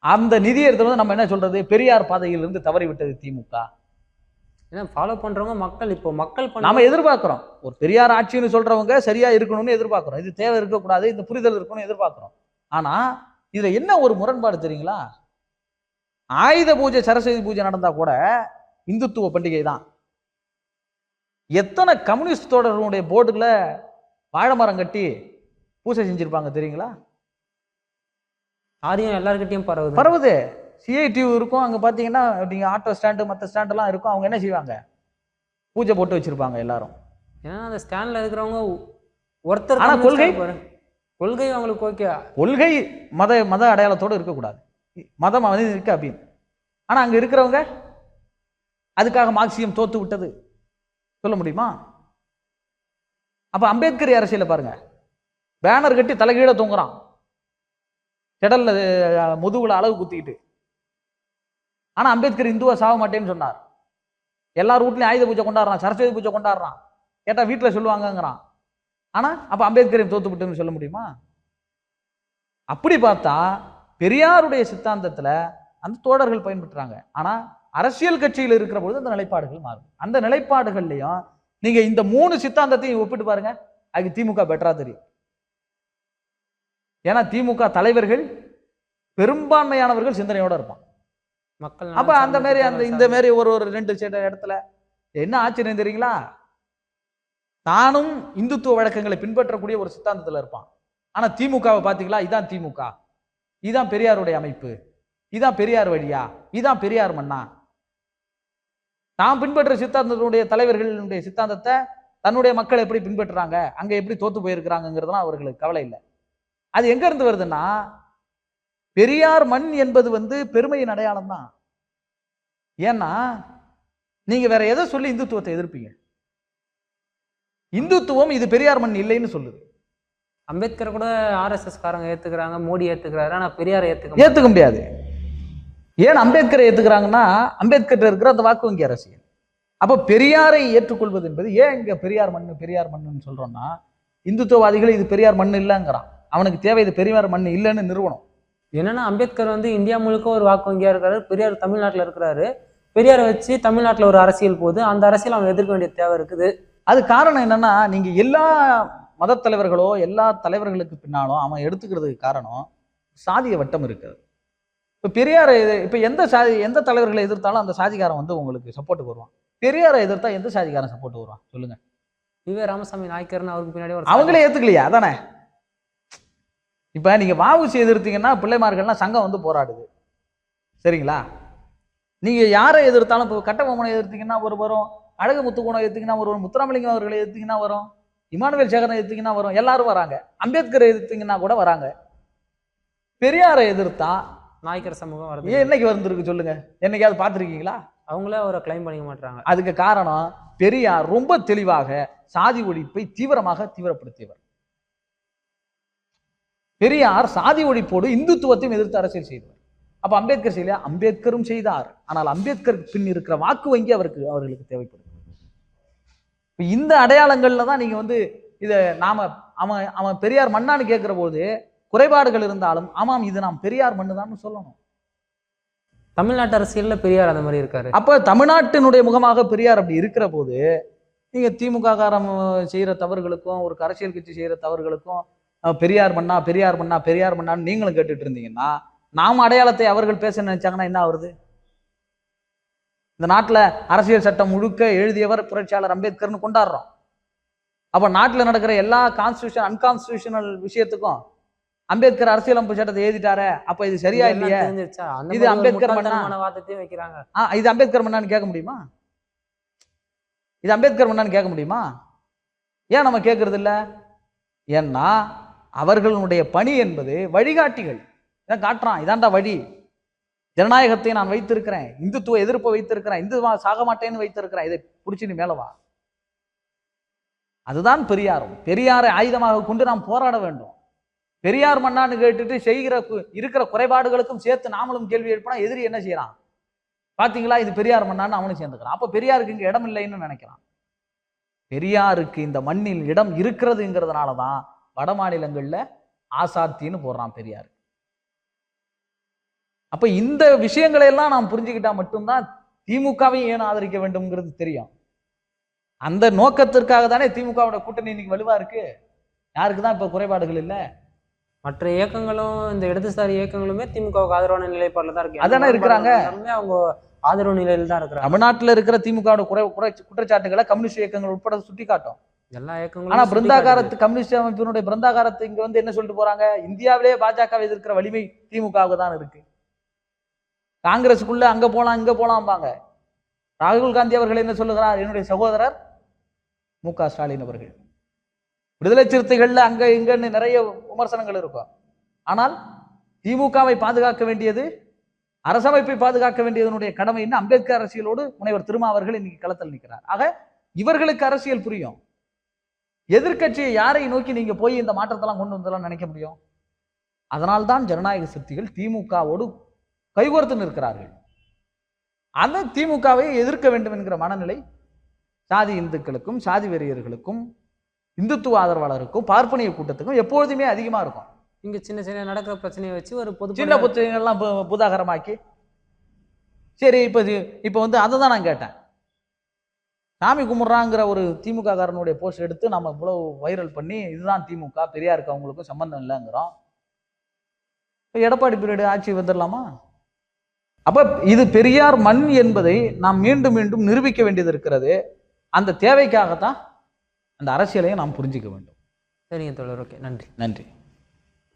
அந்த நிதி எடுத்து நம்ம என்ன சொல்றது? பெரியார் பாதையில் இருந்து தவறி விட்டது திமுக. ஏன்னா ஃபாலோ பண்றவங்க மக்கள், இப்போ மக்கள் நாம எதிர்பார்க்கிறோம் ஒரு பெரியார் ஆட்சின்னு சொல்றவங்க சரியா இருக்கணும்னு எதிர்பார்க்கிறோம், இது தேவை இருக்கக்கூடாது, இந்த புரிதல் இருக்கணும்னு எதிர்பார்க்கிறோம். ஆனா இதுல என்ன ஒரு முரண்பாடு தெரியுங்களா? ஆயுத பூஜை சரஸ்வதி பூஜை நடந்தா கூட இந்துத்துவ பண்டிகை தான். எத்தனை கம்யூனிஸ்ட் தோழர்களுடைய போர்டுகளை வாழை மரம் கட்டி பூஜை செஞ்சிருப்பாங்க தெரியுங்களா? ஆரியம் எல்லாருக்கிட்டையும் பரவுது. சிஐடியூ இருக்கும், அங்க பாத்தீங்கன்னா நீங்க ஆட்டோ ஸ்டாண்டு மற்ற ஸ்டாண்டெல்லாம் இருக்கும். அவங்க என்ன செய்வாங்க? பூஜை போட்டு வச்சிருப்பாங்க எல்லாரும். ஏன்னா அந்த ஸ்டாண்ட்ல இருக்கிறவங்க ஒருத்தர், ஆனா கொள்கை அவங்களுக்கு ஓகே, கொள்கை மத அடையாளத்தோடு இருக்கக்கூடாது, மதம் இருக்கு அப்படின்னு. ஆனா அங்க இருக்கிறவங்க அதுக்காக மார்க்சியம் தோத்து விட்டது சொல்ல முடியுமா? அப்ப அம்பேத்கர் அரசியல பாருங்க, பேனர் கட்டி தலைகீழ தொங்குறான், செடல்ல முதுகுல அளவு குத்திக்கிட்டு. ஆனா அம்பேத்கர் இந்துவா சாக மாட்டேன்னு சொன்னார். எல்லார் வீட்லயும் ஆயுத பூஜை கொண்டாடுறான், சரஸ்வதி பூஜை கொண்டாடுறான், கேட்டா வீட்டுல சொல்லுவாங்கங்கிறான். ஆனா அப்ப அம்பேத்கரையும் தோத்து விட்டுன்னு சொல்ல முடியுமா? அப்படி பார்த்தா பெரியாருடைய சித்தாந்தத்துல அந்த தோழர்கள் பயன்படுத்துறாங்க. ஆனா அரசியல் கட்சியில் இருக்கிற பொழுது அந்த நிலைப்பாடுகள் மாறும். அந்த நிலைப்பாடுகள்லையும் நீங்க இந்த 3 சித்தாந்தத்தையும் ஒப்பிட்டு பாருங்க, அதுக்கு திமுக பெட்டரா தெரியும். ஏன்னா திமுக தலைவர்கள் பெரும்பான்மையானவர்கள் சிந்தனையோட இருப்பான் மக்கள். அப்ப அந்த மாதிரி இந்த மாதிரி ஒரு 2 இடத்துல என்ன ஆச்சரியம் தெரியுங்களா? தானும் இந்துத்துவ வழக்கங்களை பின்பற்றக்கூடிய ஒரு சித்தாந்தத்துல இருப்பான். ஆனா திமுகவை பாத்தீங்களா, இதான் திமுக, இதான் பெரியாருடைய அமைப்பு, இதான் பெரியார் வழியா, இதான் பெரியார் மண்ணா. தாம் பின்பற்ற சித்தாந்தத்தினுடைய தலைவர்களுடைய சித்தாந்தத்தை தன்னுடைய மக்கள் எப்படி பின்பற்றுறாங்க, அங்க எப்படி தோத்து போயிருக்கிறாங்கிறதுலாம் அவர்களுக்கு கவலை இல்லை. அது எங்க இருந்து வருதுன்னா, பெரியார் மண் என்பது பெருமையின் அடையாளம் தான். ஏன்னா நீங்க வேற எதை சொல்லி இந்துத்துவத்தை எதிர்ப்பீங்க? இந்துத்துவம் இது பெரியார் மண் இல்லைன்னு சொல்லுது. அம்பேத்கர் கூட ஆர்எஸ்எஸ் காரங்க ஏத்துக்கிறாங்க, மோடி ஏத்துக்கிறாரு, ஆனா பெரியாரை ஏத்துக்க முடியாது. ஏன் அம்பேத்கரை ஏத்துக்கிறாங்கன்னா, அம்பேத்கர் இருக்கிற அந்த வாக்கு வங்கி அரசியல். அப்ப பெரியாரை ஏற்றுக்கொள்வது என்பது ஏன் இங்க பெரியார் மண்ணுன்னு சொல்றோம்னா, இந்துத்துவவாதிகள் இது பெரியார் மண் இல்லைங்கிறான். அவனுக்கு தேவை இது பெரியார் மண் இல்லைன்னு நிறுவனம். என்னன்னா அம்பேத்கர் இந்தியா முழுக்க ஒரு வாக்கு வங்கியா இருக்காரு, பெரியார் தமிழ்நாட்டில் இருக்கிறாரு. பெரியாரை வச்சு தமிழ்நாட்டில் ஒரு அரசியல் போகுது, அந்த அரசியல் அவன் எதிர்க்க வேண்டிய தேவை இருக்குது. அது காரணம் என்னன்னா, நீங்க எல்லா மத தலைவர்களோ எல்லா தலைவர்களுக்கு பின்னாலும் அவன் எடுத்துக்கிறதுக்கு காரணம் சாதிய வட்டம் இருக்குது. இப்ப பெரியாரை இப்ப எந்த தலைவர்களை எதிர்த்தாலும் அந்த சாதிகாரன் உங்களுக்கு சப்போர்ட்டுக்கு வருவான். பெரியாரை எதிர்த்தா எந்த சாதிகாரன் சப்போர்ட் வருவான் சொல்லுங்க? ராமசாமி நாயக்கர்னு அவருக்கு பின்னாடி அவங்களே ஏத்துக்கலையா? அதானே. இப்ப நீங்க வாவுசி எதிர்த்தீங்கன்னா பிள்ளைமார்கள்லாம் சங்கம் போராடுது, சரிங்களா? நீங்க யாரை எதிர்த்தாலும் இப்போ கட்டபொம்மனை எதிர்த்தீங்கன்னா ஒரு வரும், அழகு முத்துக்குணம் எதிர்த்தீங்கன்னா ஒரு வரும், முத்துராமலிங்கம் அவர்களை எதிர்த்தீங்கன்னா வரும். இமானுவேல் சேகரனை எதிர்த்தீங்கன்னா வரும், எல்லாரும் வராங்க. அம்பேத்கரை எதிர்த்தீங்கன்னா கூட வராங்க. பெரியாரை எதிர்த்தா நாய்க்கர் சமூகம் வருது. என்னைக்கு வந்திருக்கு சொல்லுங்க? என்னைக்காவது பார்த்துருக்கீங்களா? அவங்களே அவரை கிளைம் பண்ணிக்க மாட்டாங்க. அதுக்கு காரணம் பெரியார் ரொம்ப தெளிவாக சாதி ஒழிப்பை தீவிரப்படுத்தியவர். பெரியார் சாதி ஒழிப்போடு இந்துத்துவத்தையும் எதிர்த்து அரசியல் செய்தவர். அப்ப அம்பேத்கர் செய்யல, அம்பேத்கரும் செய்தார். ஆனால் அம்பேத்கர் பின் இருக்கிற வாக்கு வங்கி அவர்களுக்கு தேவைப்படுது. இந்த அடையாளங்கள்ல தான் நீங்க வந்து இத அவன் பெரியார் மண்ணான்னு கேட்கிற போது குறைபாடுகள் இருந்தாலும் ஆமாம் இது நாம் பெரியார் மண்ணுதான் சொல்லணும். தமிழ்நாட்டு அரசியல்ல பெரியார் அந்த மாதிரி இருக்காரு. அப்ப தமிழ்நாட்டினுடைய முகமாக பெரியார் அப்படி இருக்கிற போது நீங்க திமுக காரம் செய்யற தவறுகளுக்கும் ஒரு அரசியல் கட்சி செய்யற தவறுகளுக்கும் பெரியார் மண்ணான்னு நீங்களும் கேட்டுட்டு இருந்தீங்கன்னா, நாம அடையாளத்தை அவர்கள் பேச நினைச்சாங்கன்னா என்ன ஆகுறது? இந்த நாட்டுல அரசியல் சட்டம் முழுக்க எழுதியவர் புரட்சியாளர் அம்பேத்கர்னு கொண்டாடுறோம். அப்ப நாட்டுல நடக்கிற எல்லா கான்ஸ்டியூஷன் அன்கான்ஸ்டியூஷனல் விஷயத்துக்கும் அம்பேத்கர் அரசியலமைப்பு சட்டத்தை எழுதிட்டாரு, அப்ப இது சரியா இல்லையா? இது அம்பேத்கர் வாதத்தையும் வைக்கிறாங்க. இது அம்பேத்கர் மண்ணான்னு கேட்க முடியுமா? இது அம்பேத்கர் மண்ணான்னு கேட்க முடியுமா? ஏன் நம்ம கேட்கறது இல்ல? ஏன்னா அவர்களுடைய பணி என்பது வழிகாட்டிகள். இதான் காட்டுறான், இதான்டா வழி, ஜனநாயகத்தை நான் வைத்திருக்கிறேன், இந்துத்துவ எதிர்ப்பை வைத்திருக்கிறேன், இந்துவா சாக மாட்டேன்னு வைத்திருக்கிறேன், இதை புடிச்சு நீ மேலவா. அதுதான் பெரியாரும். பெரியாரை ஆயுதமாக கொண்டு நாம் போராட வேண்டும். பெரியார் மண்ணான்னு கேட்டுட்டு இருக்கிற குறைபாடுகளுக்கும் சேர்த்து நாமளும் கேள்வி எழுப்பினா எதிரி என்ன செய்யறான்? பாத்தீங்களா, இது பெரியார் மண்ணான்னு அவனும் சேர்ந்துக்கிறான். அப்ப பெரியாருக்கு இங்க இடம் இல்லைன்னு நினைக்கிறான். பெரியாருக்கு இந்த மண்ணில் இடம் இருக்கிறதுங்கிறதுனாலதான் வட மாநிலங்கள்ல ஆசாத்தின்னு போடுறான் பெரியார். அப்ப இந்த விஷயங்களை எல்லாம் நாம் புரிஞ்சுக்கிட்டா மட்டும்தான் திமுகவையும் ஏன் ஆதரிக்க வேண்டும்ங்கிறது தெரியும். அந்த நோக்கத்திற்காக தானே திமுகவோட கூட்டணி இன்னைக்கு வலுவா இருக்கு. யாருக்குதான் இப்ப குறைபாடுகள் இல்லை? மற்ற இயக்கங்களும் இந்த இடதுசாரி இயக்கங்களுமே திமுகவுக்கு ஆதரவான நிலைப்பாடுல தான் இருக்கு. அதானே இருக்கிறாங்க, அவங்க ஆதரவு நிலையில தான் இருக்கிறாங்க. தமிழ்நாட்டில் இருக்கிற திமுகவோட குற்றச்சாட்டுகளை கம்யூனிஸ்ட் இயக்கங்கள் உட்பட சுட்டி காட்டும் எல்லா இயக்கங்களும். ஆனா பிருந்தாகாரத்து கம்யூனிஸ்ட் அமைப்பினுடைய பிருந்தாகாரத்து இங்க வந்து என்ன சொல்லிட்டு போறாங்க? இந்தியாவிலே பாஜக எதிர்க்கிற வலிமை திமுகவுக்கு தான் இருக்கு. காங்கிரஸுக்குள்ள அங்க போலாம் இங்க போலாம்பாங்க. ராகுல் காந்தி அவர்கள் என்ன சொல்லுகிறார்? என்னுடைய சகோதரர் மு.க. ஸ்டாலின் அவர்கள். விடுதலை சிறுத்தைகள்ல அங்க இங்கன்னு நிறைய விமர்சனங்கள் இருக்கும். ஆனால் திமுகவை பாதுகாக்க வேண்டியது, அரசமைப்பை பாதுகாக்க வேண்டியதனுடைய கடமைன்னு அம்பேத்கர் அரசியலோடு முனைவர் திருமாவர்கள் இன்னைக்கு களத்தில் நிற்கிறார். ஆக இவர்களுக்கு அரசியல் புரியும். எதிர்கட்சியை யாரை நோக்கி நீங்க போய் இந்த மாற்றத்தெல்லாம் கொண்டு வந்தெல்லாம் நினைக்க முடியும்? அதனால்தான் ஜனநாயக சக்திகள் திமுகவோடு கைகோர்த்து நிற்கிறார்கள். அந்த திமுகவை எதிர்க்க வேண்டும் என்கிற மனநிலை சாதி இந்துக்களுக்கும் சாதி வெறியர்களுக்கும் இந்துத்துவ ஆதரவாளருக்கும் பார்ப்பனிய கூட்டத்துக்கும் எப்பொழுதுமே அதிகமா இருக்கும். இங்க சின்ன சின்ன நடக்கிற பிரச்சனையை வச்சு ஒரு சின்ன பிரச்சனைகள்லாம் புதாகரமாக்கி சரி இப்ப வந்து அதை தான் நான் கேட்டேன். சாமி கும்பிட்றாங்கிற ஒரு திமுக காரனுடைய போஸ்ட் எடுத்து நம்ம இவ்வளவு வைரல் பண்ணி இதுதான் திமுக, பெரியாருக்கு அவங்களுக்கும் சம்பந்தம் இல்லைங்கிறோம். எடப்பாடி பீரியடு ஆட்சி வந்துடலாமா? அப்ப இது பெரியார் மண் என்பதை நாம் மீண்டும் மீண்டும் நிரூபிக்க வேண்டியது இருக்கிறது. அந்த தேவைக்காகத்தான் அந்த அரசியலையும் நாம் புரிஞ்சிக்க வேண்டும். சரிங்க தோழர், ஓகே, நன்றி. நன்றி.